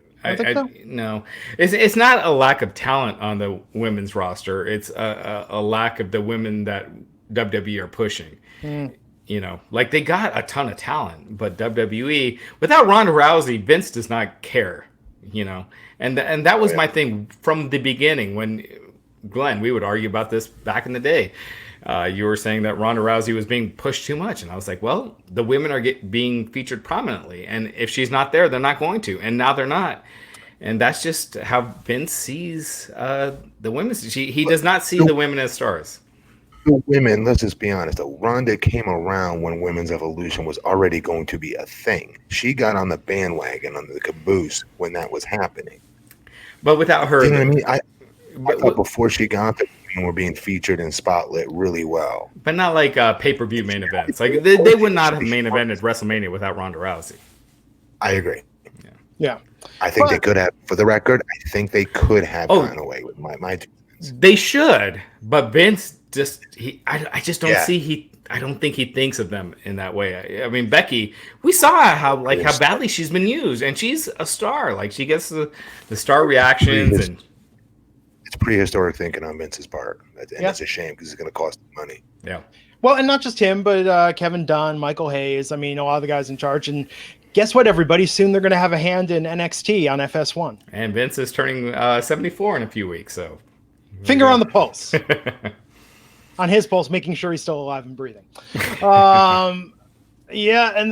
No. It's not a lack of talent on the women's roster. It's a lack of the women that WWE are pushing. Like they got a ton of talent, but WWE, without Ronda Rousey, Vince does not care, and that was my thing from the beginning. When Glenn, we would argue about this back in the day. You were saying that Ronda Rousey was being pushed too much, and I was like, well, the women are being featured prominently, and if she's not there, they're not going to, and now they're not, and that's just how Vince sees the women. He does not see the women as stars. The women, let's just be honest, though, Ronda came around when women's evolution was already going to be a thing. She got on the bandwagon, on the caboose when that was happening. But without her, you know what I mean? I thought before she got there, women were being featured in spotlight really well. But not like pay-per-view main events. Like they would not have main evented WrestleMania without Ronda Rousey. I agree. Yeah. I think they could have. For the record, I think they could have gone away with my two cents. They should, but Vince I just don't see I don't think he thinks of them in that way. I mean, Becky, we saw how badly she's been used, and she's a star. Like she gets the star reactions, and it's prehistoric thinking on Vince's part, and it's a shame because it's going to cost money. Yeah. Well, and not just him, but Kevin Dunn, Michael Hayes. I mean, a lot of the guys in charge. And guess what, everybody? Soon they're going to have a hand in NXT on FS1. And Vince is turning 74 in a few weeks, so finger on the pulse. On his pulse, making sure he's still alive and breathing. And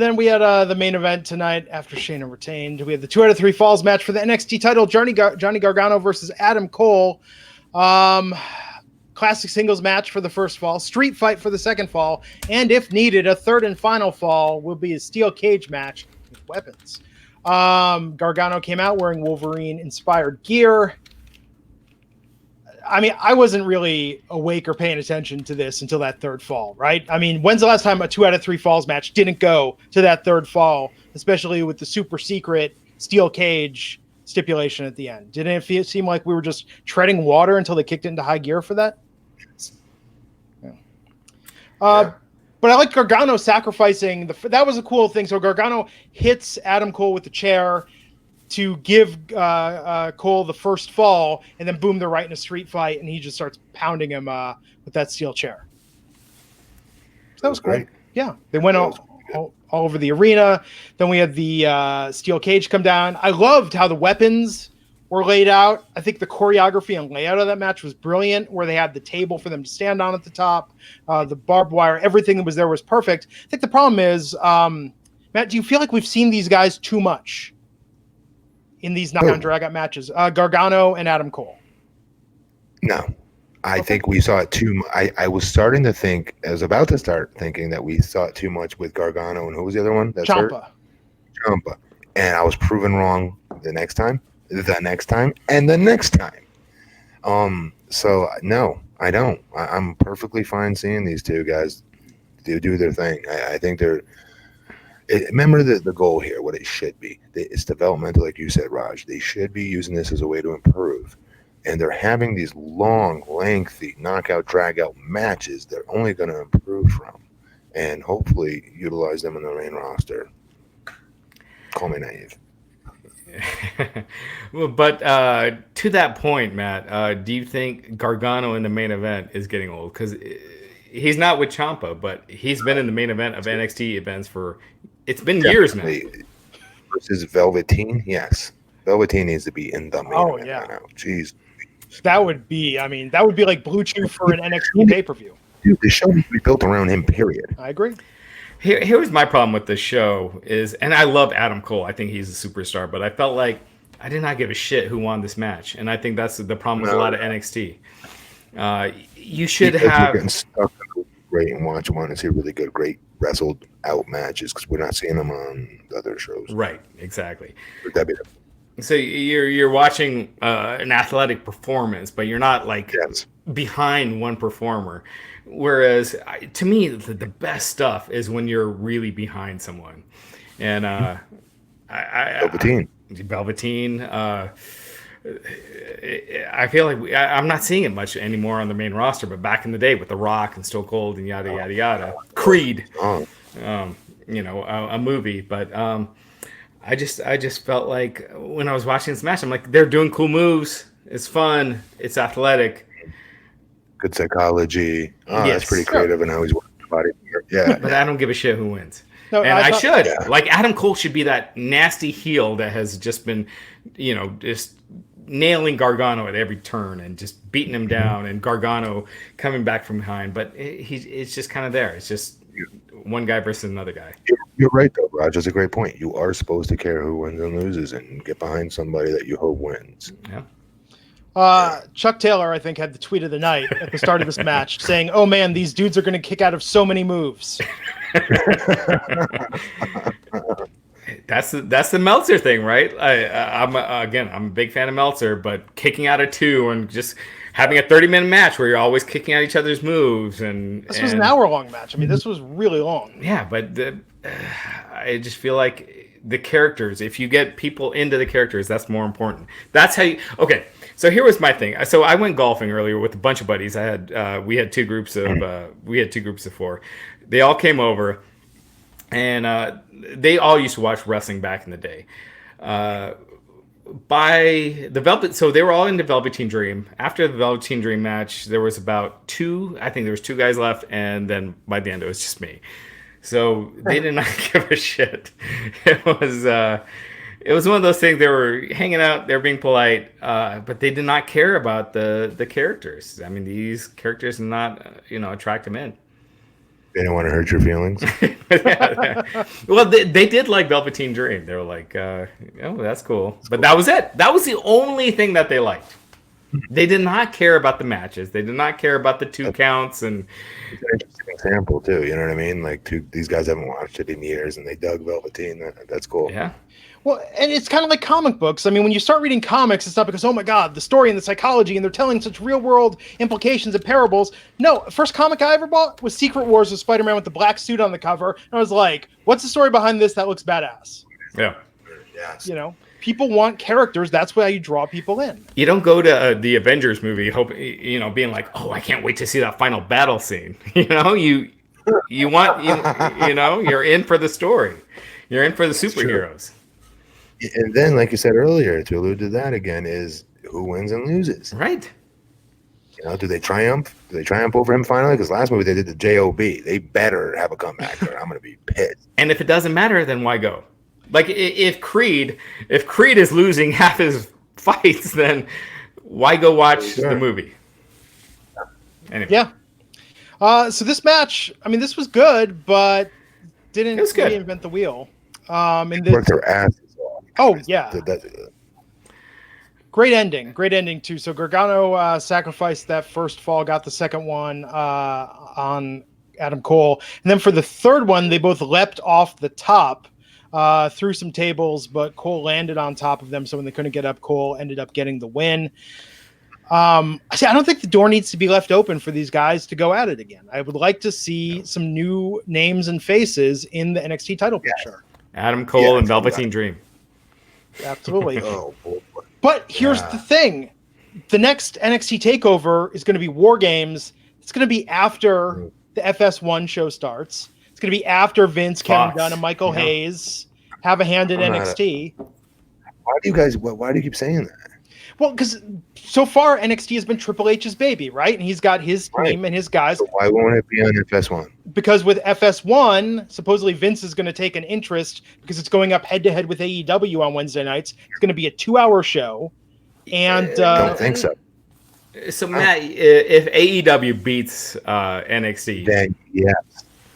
then we had the main event tonight after Shayna retained. We had the 2 out of 3 falls match for the NXT title, Johnny Gargano versus Adam Cole. Classic singles match for the first fall, street fight for the second fall, and if needed, a third and final fall will be a steel cage match with weapons. Gargano came out wearing Wolverine-inspired gear. I mean, I wasn't really awake or paying attention to this until that third fall, right? I mean, when's the last time a 2 out of 3 falls match didn't go to that third fall, especially with the super secret steel cage stipulation at the end? Didn't it seem like we were just treading water until they kicked it into high gear for that? Yeah. But I like Gargano sacrificing. That was a cool thing. So Gargano hits Adam Cole with the chair to give Cole the first fall, and then boom, they're right in a street fight, and he just starts pounding him with that steel chair. So that was great. Cool. Yeah, they went all over the arena. Then we had the steel cage come down. I loved how the weapons were laid out. I think the choreography and layout of that match was brilliant, where they had the table for them to stand on at the top, the barbed wire, everything that was there was perfect. I think the problem is, Matt, do you feel like we've seen these guys too much in these knock-on drag-out matches? Gargano and Adam Cole. No, I think we saw it too. I was starting to think. I was about to start thinking that we saw it too much with Gargano and who was the other one? That's Ciampa. Ciampa. And I was proven wrong the next time, and the next time. So no, I don't. I'm perfectly fine seeing these two guys do their thing. I think they're. Remember the goal here, what it should be. It's developmental, like you said, Raj. They should be using this as a way to improve. And they're having these long, lengthy knockout, drag-out matches they're only going to improve from. And hopefully utilize them in the main roster. Call me naive. Well, but to that point, Matt, do you think Gargano in the main event is getting old? Because he's not with Ciampa, but he's been in the main event of NXT events it's been years now. Versus Velveteen, yes. Velveteen needs to be in the main event right now. Jeez. That would be like Blue Chew for an NXT pay-per-view. Dude, the show needs to be built around him, period. I agree. Here's my problem with the show is, and I love Adam Cole. I think he's a superstar, but I felt like I did not give a shit who won this match. And I think that's the problem with a lot of NXT. You should have... Getting stuck great and watch one and see really good, great wrestled out matches because we're not seeing them on other shows. Right, exactly. WWE. So you're watching an athletic performance, but you're not like behind one performer. Whereas to me, the best stuff is when you're really behind someone. And Velveteen. I feel like I'm not seeing it much anymore on the main roster, but back in the day with The Rock and Stone Cold and yada yada yada, Creed, a movie. But I just felt like when I was watching this match, I'm like, they're doing cool moves. It's fun. It's athletic. Good psychology. That's pretty creative, and how he's working the body. Yeah, but I don't give a shit who wins. No, and I should. Yeah. Like Adam Cole should be that nasty heel that has just been, just nailing Gargano at every turn and just beating him down, and Gargano coming back from behind. But it's just kind of there. It's just one guy versus another guy. You're right, though, Raj. That's a great point. You are supposed to care who wins and loses and get behind somebody that you hope wins. Yeah. Chuck Taylor, I think, had the tweet of the night at the start of this match saying, "Oh man, these dudes are going to kick out of so many moves." That's the Meltzer thing, right? I'm a big fan of Meltzer, but kicking out of two and just having a 30-minute match where you're always kicking at each other's moves this was an hour-long match. I mean, this was really long. Yeah, but I just feel like the characters. If you get people into the characters, that's more important. That's how you. Okay. So here was my thing. So I went golfing earlier with a bunch of buddies. We had two groups of four. They all came over, and they all used to watch wrestling back in the day. By the Velvet, so they were all into Velveteen Dream. After the Velveteen Dream match, there was about two. I think there was two guys left, and then by the end, it was just me. So they did not give a shit. It was one of those things. They were hanging out, they were being polite, but they did not care about the characters. I mean, these characters did not, attract them in. They didn't want to hurt your feelings. Well, they did like Velveteen Dream. They were like, "Oh, that's cool," but that was it. That was the only thing that they liked. They did not care about the matches. They did not care about the two counts. And it's an interesting example too. You know what I mean? Like, these guys haven't watched it in years, and they dug Velveteen. That's cool. Yeah. Well, and it's kind of like comic books. I mean, when you start reading comics, it's not because, oh my God, the story and the psychology, and they're telling such real-world implications and parables. No, first comic I ever bought was Secret Wars with Spider-Man with the black suit on the cover. And I was like, what's the story behind this that looks badass? Yeah. Yes. People want characters. That's why you draw people in. You don't go to the Avengers movie, being like, oh, I can't wait to see that final battle scene. You want, you're in for the story. You're in for the superheroes. And then, like you said earlier, to allude to that again, is who wins and loses. Right. Do they triumph? Do they triumph over him finally? Because last movie they did the JOB. They better have a comeback, or I'm going to be pissed. And if it doesn't matter, then why go? Like if Creed is losing half his fights, then why go watch the movie? Anyway. Yeah. So this match, I mean, this was good, but didn't reinvent the wheel. Worked their asses off. Oh, yeah. Great ending too. So Gargano sacrificed that first fall, got the second one on Adam Cole, and then for the third one, they both leapt off the top through some tables, but Cole landed on top of them. So when they couldn't get up, Cole ended up getting the win. I don't think the door needs to be left open for these guys to go at it again. I would like to see some new names and faces in the NXT title picture. Adam Cole and Velveteen Dream. Absolutely. Oh, boy. But here's the thing. The next NXT TakeOver is going to be War Games. It's going to be after the FS1 show starts. It's going to be after Vince, Kevin Dunn, and Michael Hayes have a hand in NXT. Why do you keep saying that? Well, because so far NXT has been Triple H's baby, right? And he's got his team and his guys. So why won't it be on FS1? Because with FS1, supposedly Vince is going to take an interest because it's going up head-to-head with AEW on Wednesday nights. It's going to be a 2-hour show. And I don't think so. So, Matt, if AEW beats NXT... Then, yes.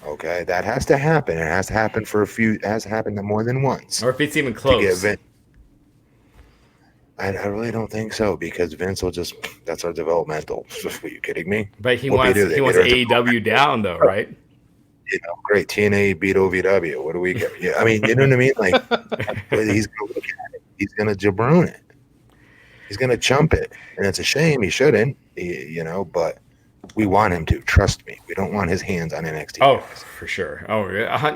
Okay, that has to happen. It has to happen it has to happen more than once. Or if it's even close. I really don't think so, because Vince will just, that's our developmental. Are you kidding me? But he wants AEW down, though, right? Great. TNA beat OVW. What do we get? Yeah, I mean, you know what I mean? Like, he's going to look at it. He's going to jabroon it. He's going to chump it. And it's a shame. He shouldn't, but we want him to. Trust me. We don't want his hands on NXT. Oh, for sure. Oh,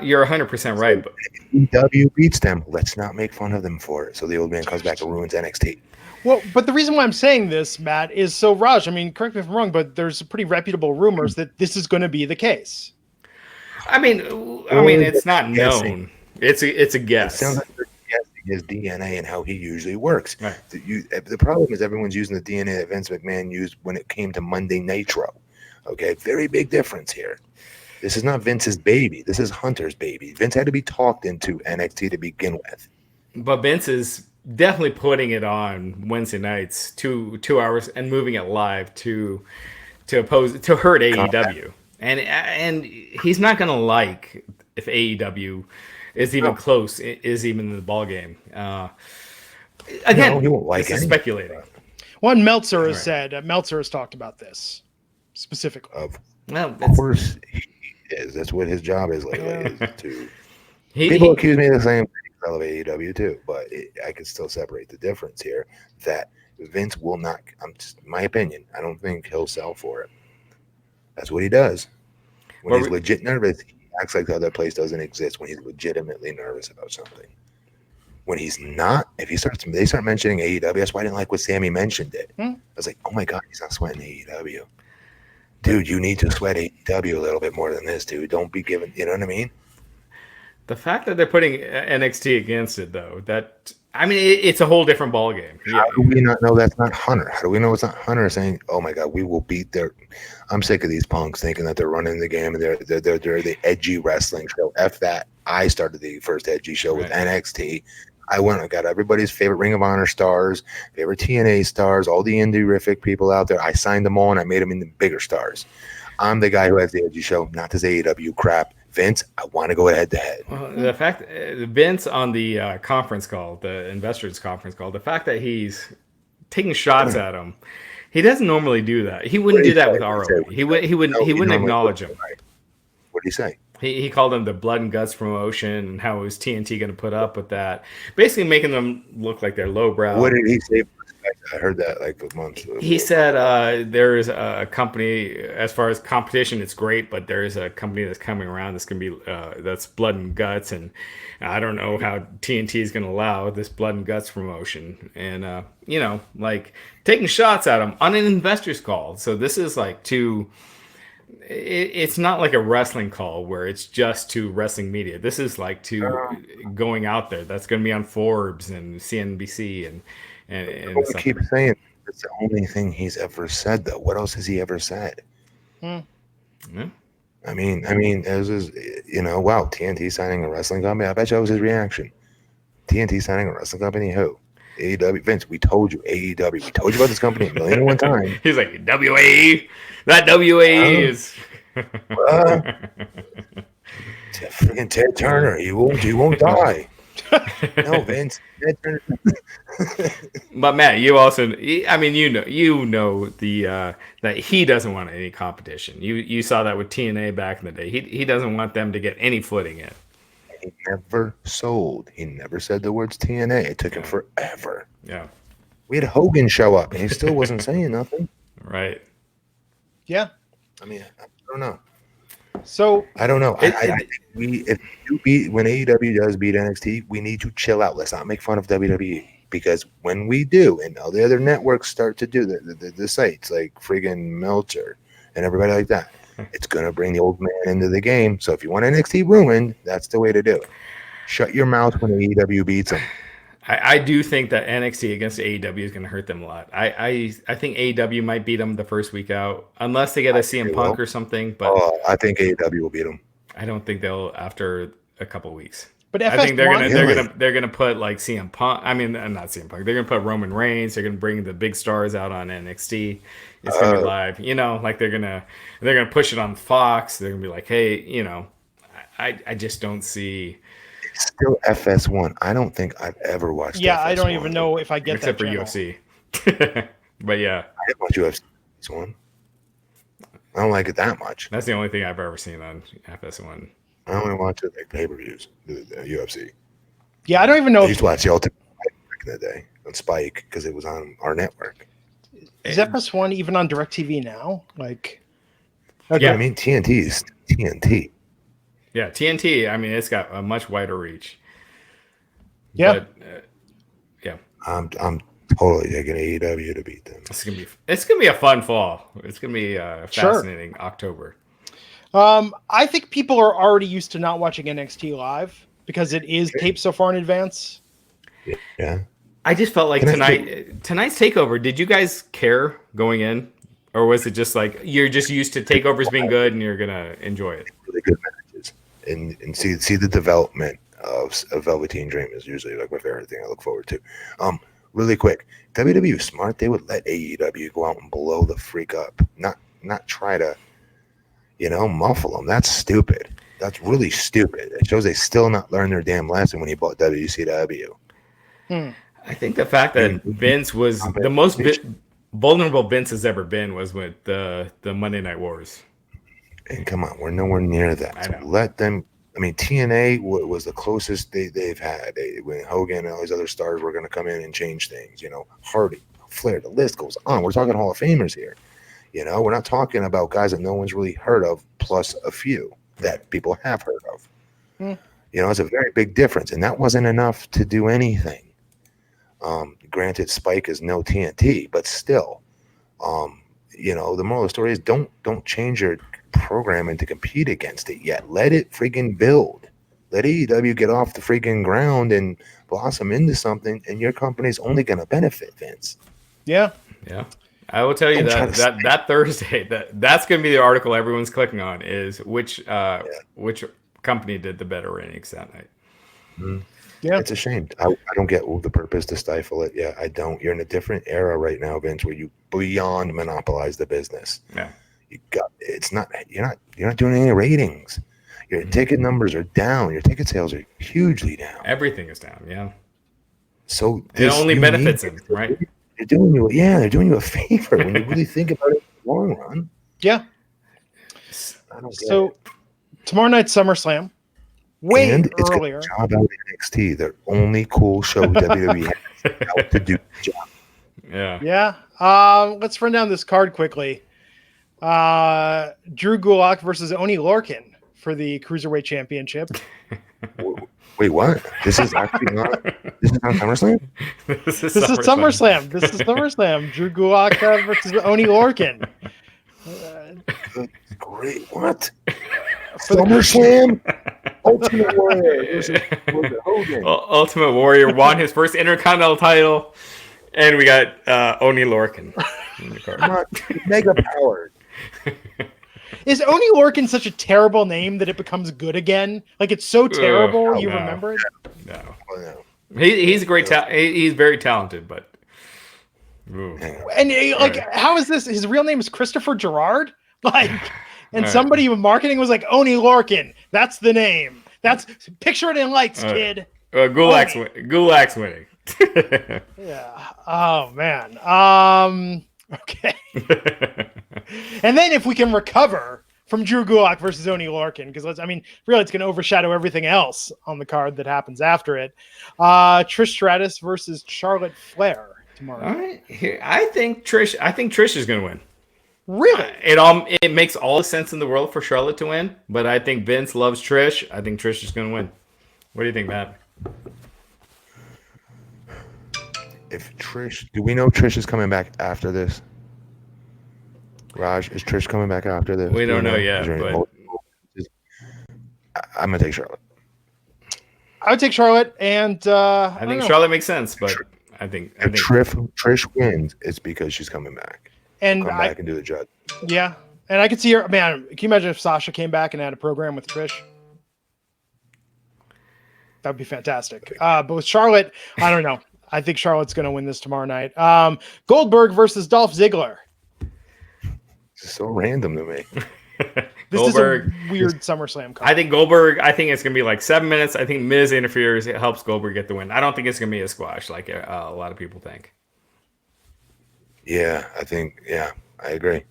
you're 100% right. But AEW beats them. Let's not make fun of them for it. So the old man comes back and ruins NXT. Well, but the reason why I'm saying this, Matt, is so Raj, I mean, correct me if I'm wrong, but there's pretty reputable rumors that this is going to be the case. I mean, it's not known. It's a guess. It sounds like they're guessing his DNA and how he usually works. Right. The problem is everyone's using the DNA that Vince McMahon used when it came to Monday Nitro. Okay, very big difference here. This is not Vince's baby. This is Hunter's baby. Vince had to be talked into NXT to begin with. But Vince is definitely putting it on Wednesday nights, 2 hours, and moving it live to hurt AEW. And he's not going to like if AEW is even close, is even in the ball game. Again, he won't like this is speculating. One Meltzer has said, Meltzer has talked about this specifically. Of course he is. That's what his job is lately. People accuse me of the same thing of AEW too, but I can still separate the difference here. That Vince will not. My opinion. I don't think he'll sell for it. That's what he does. When he's legit nervous, he acts like the other place doesn't exist. When he's legitimately nervous about something. When he's not, if they start mentioning AEW, that's why I didn't like when Sammy mentioned it. I was like, oh my God, he's not sweating AEW. Dude, you need to sweat AEW a little bit more than this, dude. Don't be giving, you know what I mean? The fact that they're putting NXT against it, though, it's a whole different ballgame. How do we not know that's not Hunter? How do we know it's not Hunter saying, oh my God, we will beat their... I'm sick of these punks thinking that they're running the game and they're the edgy wrestling show. F that. I started the first edgy show with NXT. I got everybody's favorite Ring of Honor stars, favorite TNA stars, all the indie-rific people out there. I signed them all and I made them into bigger stars. I'm the guy who has the edgy show, not this AEW crap. Vince, I want to go head-to-head. Well, the fact Vince on the conference call, the investors conference call, the fact that he's taking shots at him, he doesn't normally do that. He wouldn't do that with ROH. He wouldn't acknowledge him. What did he say? He called them the blood and guts promotion and how was TNT going to put up with that, basically making them look like they're lowbrow. What did he say? I heard that like a month ago. He said there's a company, as far as competition, it's great, but there's a company that's coming around that's going to be that's blood and guts, and I don't know how TNT is going to allow this blood and guts promotion, and like taking shots at him on an investors call. So this is like it's not like a wrestling call where it's just to wrestling media. This is like going out there. That's going to be on Forbes and CNBC and I keep saying it's the only thing he's ever said, though. What else has he ever said? Yeah. I mean, it was his, wow, TNT signing a wrestling company. I bet you that was his reaction. TNT signing a wrestling company? Who? AEW. Vince, we told you AEW. We told you about this company a million and one time. He's like, WAE. That WAE is. Freaking Ted Turner. He won't die. No, Vince. But Matt, you also, I mean, you know the that he doesn't want any competition. You saw that with TNA back in the day. He doesn't want them to get any footing in. He never sold. He never said the words TNA. It took him forever. Yeah. We had Hogan show up, and he still wasn't saying nothing. Right. Yeah. I mean, I don't know. So I don't know. When AEW does beat NXT, we need to chill out. Let's not make fun of WWE, because when we do, and all the other networks start to do the sites like friggin' Meltzer and everybody like that, it's gonna bring the old man into the game. So if you want NXT ruined, that's the way to do it. Shut your mouth when AEW beats them. I do think that NXT against AEW is going to hurt them a lot. I think AEW might beat them the first week out, unless they get a CM Punk or something. But I think AEW will beat them. I don't think they'll after a couple weeks. But I think FS1 they're gonna put like CM Punk. I mean, not CM Punk. They're gonna put Roman Reigns. They're gonna bring the big stars out on NXT. It's gonna be live. You know, like they're gonna push it on Fox. They're gonna be like, hey, you know, I just don't see. It's still FS1. I don't think I've ever watched. Yeah, FS1. I don't even know if I get except that for channel. UFC. But yeah, I didn't watch UFC one. I don't like it that much. that's the only thing I've ever seen on FS1. I only watch it like pay-per-views, the UFC. Yeah, I don't even know. I used to watch the Ultimate Fighter back in the day on Spike because it was on our network. Is FS1 even on DirecTV now? Like, okay. Yeah, I mean TNT is TNT. Yeah, TNT. I mean, it's got a much wider reach. Yeah. But, yeah. I'm totally taking AEW to beat them. It's gonna be a fun fall. It's gonna be a fascinating October. I think people are already used to not watching NXT live because it is taped so far in advance. Yeah. I just felt like tonight's takeover. Did you guys care going in, or was it just like you're just used to takeovers being good and you're gonna enjoy it? Really good matches, and see the development of Velveteen Dream is usually like my favorite thing I look forward to. Really quick, WWE was smart. They would let AEW go out and blow the freak up, not try to, muffle them. That's stupid. That's really stupid. It shows they still not learned their damn lesson when he bought WCW. I think the fact that Vince was the most vulnerable Vince has ever been was with the Monday Night Wars. And come on, we're nowhere near that. So let them. I mean, TNA was the closest they've had. When Hogan and all these other stars were going to come in and change things, Hardy, Flair, the list goes on. We're talking Hall of Famers here. We're not talking about guys that no one's really heard of, plus a few that people have heard of. It's a very big difference, and that wasn't enough to do anything. Granted, Spike is no TNT, but still, the moral of the story is don't change your programming to compete against it yet. Let it friggin' build. Let AEW get off the friggin' ground and blossom into something, and your company's only going to benefit, Vince. Yeah. I will tell you that Thursday, that's going to be the article everyone's clicking on is which company did the better ratings that night. Yeah, it's a shame. I don't get the purpose to stifle it. Yeah, I don't. You're in a different era right now, Vince, where you beyond monopolize the business. Yeah, you're not doing any ratings. Your ticket numbers are down. Your ticket sales are hugely down. Everything is down. Yeah. So it only benefits them, right? They're doing you a favor when you really think about it in the long run. Yeah. So tomorrow night SummerSlam. And it's earlier. It's a job out of NXT. The only cool show WWE has out to do the job. Yeah. Let's run down this card quickly. Drew Gulak versus Oni Lorcan for the Cruiserweight Championship. Wait, what? This is actually not. This is not SummerSlam. This is SummerSlam. This is SummerSlam. Drew Gulak versus Oni Lorcan. Great. What? SummerSlam. Ultimate Warrior versus Hogan. Ultimate Warrior won his first Intercontinental title, and we got Oni Lorcan in the card. Mega powered. Is Oni Lorcan such a terrible name that it becomes good again? Like it's so terrible remember it? No. He's a great he's very talented, but and how is this? His real name is Christopher Gerard? And somebody with marketing was like, Oni Lorcan, that's the name. Picture it in lights, kid. Gulak's winning. Yeah. Oh man. Okay. And then if we can recover from Drew Gulak versus Oney Lorcan, because really it's going to overshadow everything else on the card that happens after it. Trish Stratus versus Charlotte Flair tomorrow. All right. I think Trish is going to win. Really? It makes all the sense in the world for Charlotte to win, but I think Vince loves Trish. I think Trish is going to win. What do you think, Matt? Do we know Trish is coming back after this? Raj, is Trish coming back after this? We don't know yet, but I'm gonna take Charlotte. I would take Charlotte, and I think Charlotte makes sense, but I think Trish wins, it's because she's coming back. And come back and do the judge. Yeah, and I could see her. Man, can you imagine if Sasha came back and had a program with Trish? That would be fantastic. But with Charlotte, I don't know. I think Charlotte's going to win this tomorrow night. Goldberg versus Dolph Ziggler. It's so random to me. This Goldberg is a weird SummerSlam card. I think Goldberg, it's going to be like 7 minutes. I think Miz interferes. It helps Goldberg get the win. I don't think it's going to be a squash like a lot of people think. Yeah, I agree.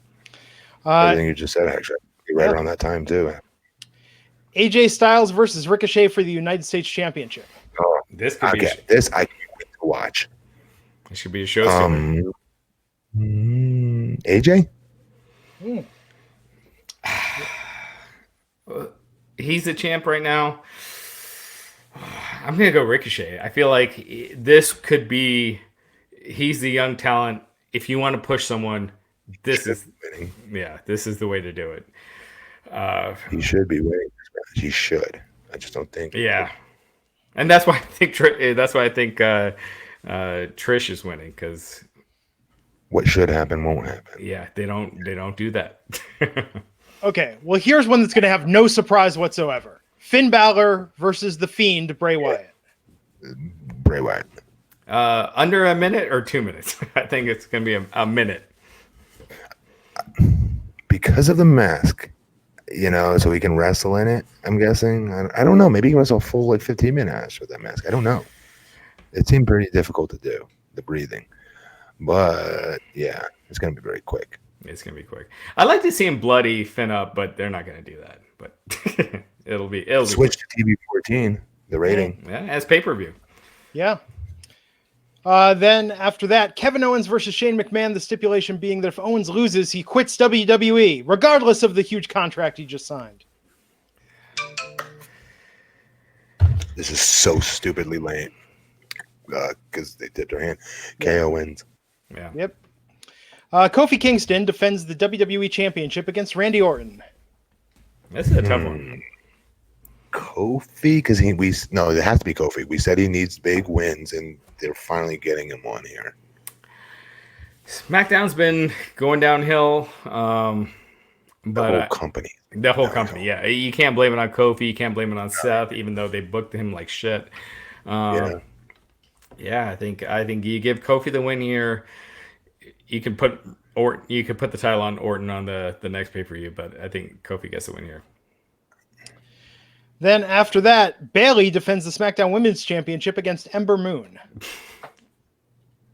Everything you just said, actually. You're right around that time, too. AJ Styles versus Ricochet for the United States Championship. Oh, this could be this I can't wait to watch. This should be a show. AJ? He's the champ right now. I'm going to go Ricochet. I feel like this could be, he's the young talent. If you want to push someone, this is the way to do it. He should be winning this match. He should. I just don't think. Yeah, and that's why I think Trish is winning, because what should happen won't happen. Yeah, they don't do that. Okay, well here's one that's going to have no surprise whatsoever: Finn Balor versus the Fiend Bray Wyatt. Bray Wyatt. Under a minute or 2 minutes? I think it's going to be a minute. Because of the mask, so he can wrestle in it, I'm guessing. I don't know. Maybe he can wrestle a full 15-minute match with that mask. I don't know. It seemed pretty difficult to do, the breathing. But, yeah, it's going to be very quick. It's going to be quick. I'd like to see him bloody Finn up, but they're not going to do that. But it'll be switch to TV 14, the rating. Yeah, as pay-per-view. Yeah. Then after that, Kevin Owens versus Shane McMahon, the stipulation being that if Owens loses, he quits WWE, regardless of the huge contract he just signed. This is so stupidly lame because they dipped their hand. KO wins. Yeah. Yep. Kofi Kingston defends the WWE Championship against Randy Orton. This is a tough one. Kofi, because it has to be Kofi. We said he needs big wins, and they're finally getting him one here. SmackDown's been going downhill, but the whole company. Yeah. You can't blame it on Kofi. You can't blame it on Seth, even though they booked him like shit. I think you give Kofi the win here. You can put the title on Orton on the next pay-per-view, but I think Kofi gets the win here. Then after that, Bayley defends the SmackDown Women's Championship against Ember Moon.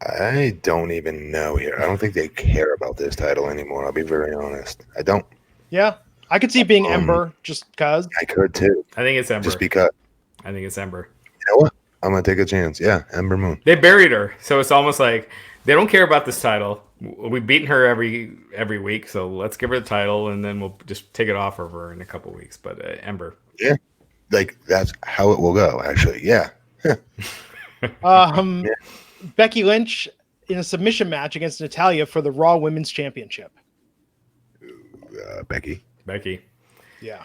I don't even know here. I don't think they care about this title anymore. I'll be very honest. I don't. Yeah, I could see it being Ember just because. I could too. I think it's Ember. Just because. I think it's Ember. You know what? I'm going to take a chance. Yeah, Ember Moon. They buried her, so it's almost like they don't care about this title. We've beaten her every week, so let's give her the title, and then we'll just take it off of her in a couple weeks. But Ember. Yeah. That's how it will go, actually. Yeah. Becky Lynch in a submission match against Natalya for the Raw Women's Championship. Becky. Yeah.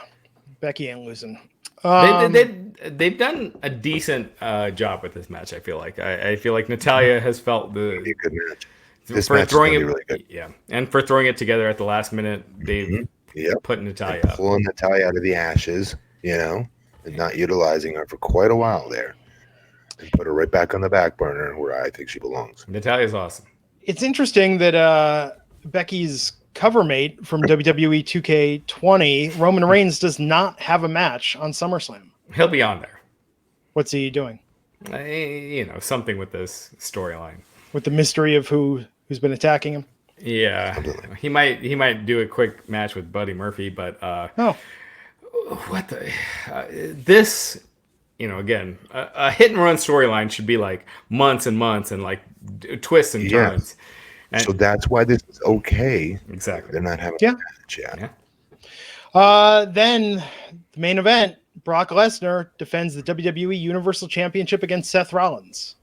Becky ain't losing. They've done a decent job with this match, I feel like. I feel like Natalya has felt a good match. This for match throwing it really good. Yeah. And for throwing it together at the last minute, they've put Natalya up. Pulling Natalya out of the ashes, and not utilizing her for quite a while there, and put her right back on the back burner where I think she belongs. Natalya's awesome. It's interesting that Becky's cover mate from WWE 2K20, Roman Reigns, does not have a match on SummerSlam. He'll be on there. What's he doing? Something with this storyline. With the mystery of who's been attacking him. Yeah, he might do a quick match with Buddy Murphy, but what the this. Again, a hit and run storyline should be like months and months and like twists and turns. And so that's why this is okay. Exactly. They're not having a match yet. Yeah. Then the main event, Brock Lesnar defends the WWE Universal Championship against Seth Rollins.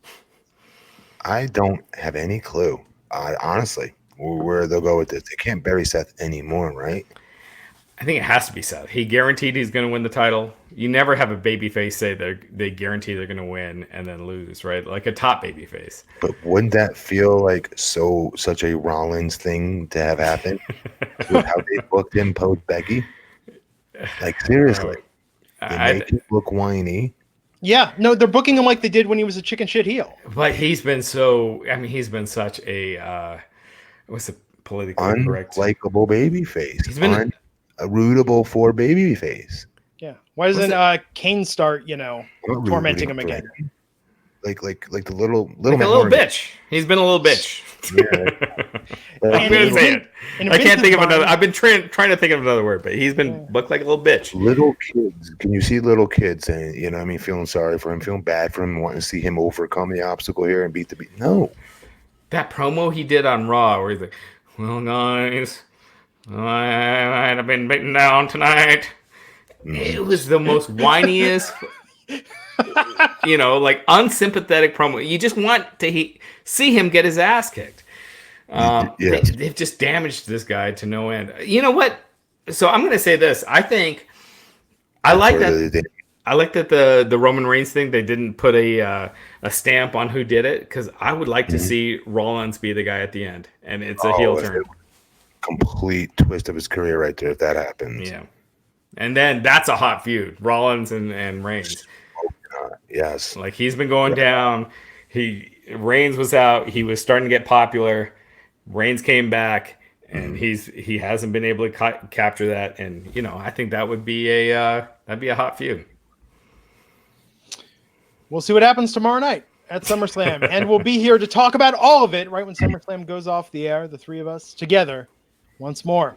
I don't have any clue, honestly, where they'll go with this. They can't bury Seth anymore, right? I think it has to be Seth. He guaranteed he's going to win the title. You never have a babyface say they guarantee they're going to win and then lose, right? Like a top babyface. But wouldn't that feel like such a Rollins thing to have happened with how they booked him post Becky? Like seriously, they make him look whiny. Yeah, no, they're booking him like they did when he was a chicken shit heel. But he's been such a what's the politically correct? Unlikable babyface. He's been a rootable for babyface. Yeah. Why doesn't Kane start, tormenting him again? Like the little like a little bitch. He's been a little bitch. Yeah. I'm gonna say it. I can't think of another. I've been trying to think of another word, but he's been looked like a little bitch. Little kids. Can you see little kids and feeling sorry for him, feeling bad for him, wanting to see him overcome the obstacle here and beat the beat? No. That promo he did on Raw where he's like, "Well, guys, I might have been beaten down tonight." It was the most whiniest, like unsympathetic promo. You just want to see him get his ass kicked. Yes. They've just damaged this guy to no end. You know what? So I'm going to say this. I like that. I like that the Roman Reigns thing. They didn't put a stamp on who did it because I would like to see Rollins be the guy at the end, and it's a heel turn. Complete twist of his career right there if that happens. Yeah. And then that's a hot feud, Rollins and Reigns. Yes. Like he's been going down. Reigns was out. He was starting to get popular. Reigns came back, and he hasn't been able to capture that. And I think that would be that'd be a hot feud. We'll see what happens tomorrow night at SummerSlam, and we'll be here to talk about all of it right when SummerSlam goes off the air. The three of us together once more.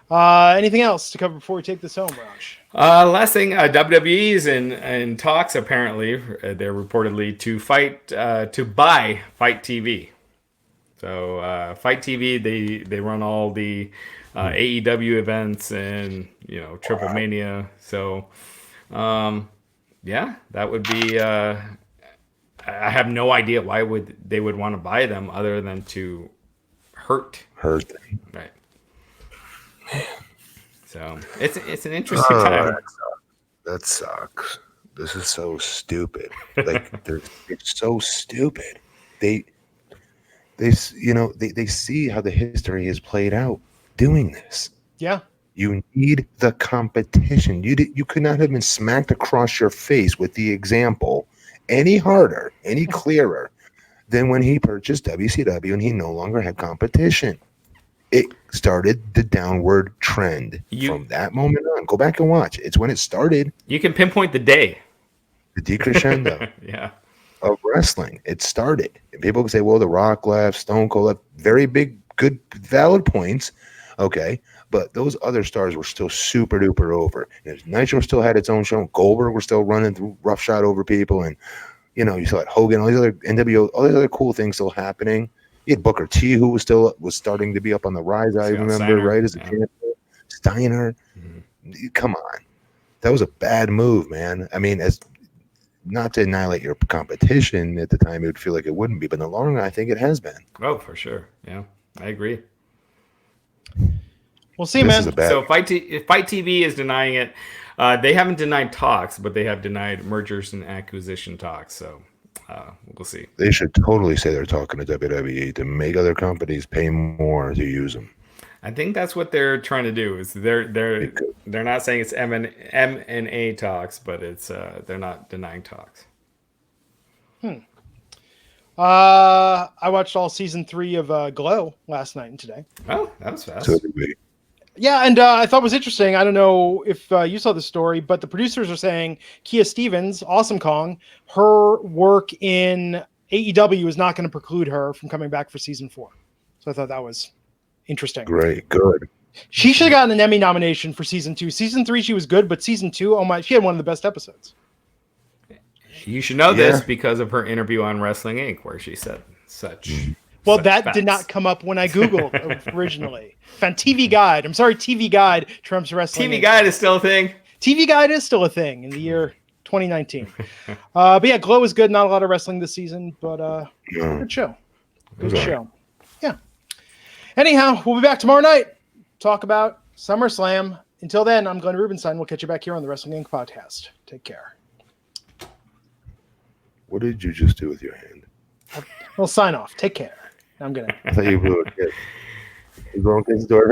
Anything else to cover before we take this home, Raj? Last thing, WWE's in talks. Apparently, they're reportedly to buy Fight TV. So Fight TV, they run all the AEW events and Triple Mania. So that would be. I have no idea why they would want to buy them other than to hurt them. Right. So it's an interesting time. That sucks. This is so stupid. Like it's so stupid. They see how the history has played out doing this. Yeah. You need the competition. You could not have been smacked across your face with the example any harder, any clearer than when he purchased WCW and he no longer had competition. It started the downward trend from that moment on. Go back and watch. It's when it started. You can pinpoint the day. The decrescendo of wrestling. It started. And people can say, well, The Rock left, Stone Cold left. Very big, good, valid points. Okay. But those other stars were still super duper over. And Nitro still had its own show. Goldberg was still running through roughshod over people. And, you saw it, Hogan, all these other NWO, all these other cool things still happening. You had Booker T, who was starting to be up on the rise. I remember, Steiner, right, as a champion. Steiner. Mm-hmm. Come on, that was a bad move, man. I mean, as not to annihilate your competition at the time, it would feel like it wouldn't be, but in the long run, I think it has been. Oh, for sure. Yeah, I agree. We'll see, man. So Fight TV is denying it. They haven't denied talks, but they have denied mergers and acquisition talks. So. We'll see. They should totally say they're talking to WWE to make other companies pay more to use them. I think that's what they're trying to do. Is they're not saying it's M&A talks, but it's they're not denying talks. I watched all season 3 of Glow last night and today. Oh, that was fast. So did we. Yeah, and I thought it was interesting. I don't know if you saw the story, but the producers are saying Kia Stevens, Awesome Kong, her work in AEW is not going to preclude her from coming back for season 4. So I thought that was interesting. Great, good. She should have gotten an Emmy nomination for season 2. Season 3, she was good, but season 2, oh my, she had one of the best episodes. You should know this because of her interview on Wrestling Inc., where she said such. Well, such that facts. did not come up when I Googled originally. Found TV Guide. I'm sorry, TV Guide trumps Wrestling TV Inc. Guide is still a thing. TV Guide is still a thing in the year 2019. But yeah, Glow was good. Not a lot of wrestling this season, but good show. Good show. Yeah. Anyhow, we'll be back tomorrow night. Talk about SummerSlam. Until then, I'm Glenn Rubenstein. We'll catch you back here on the Wrestling Inc. podcast. Take care. What did you just do with your hand? We'll sign off. Take care. I'm gonna. I thought you blew a kiss. You blowing kisses to our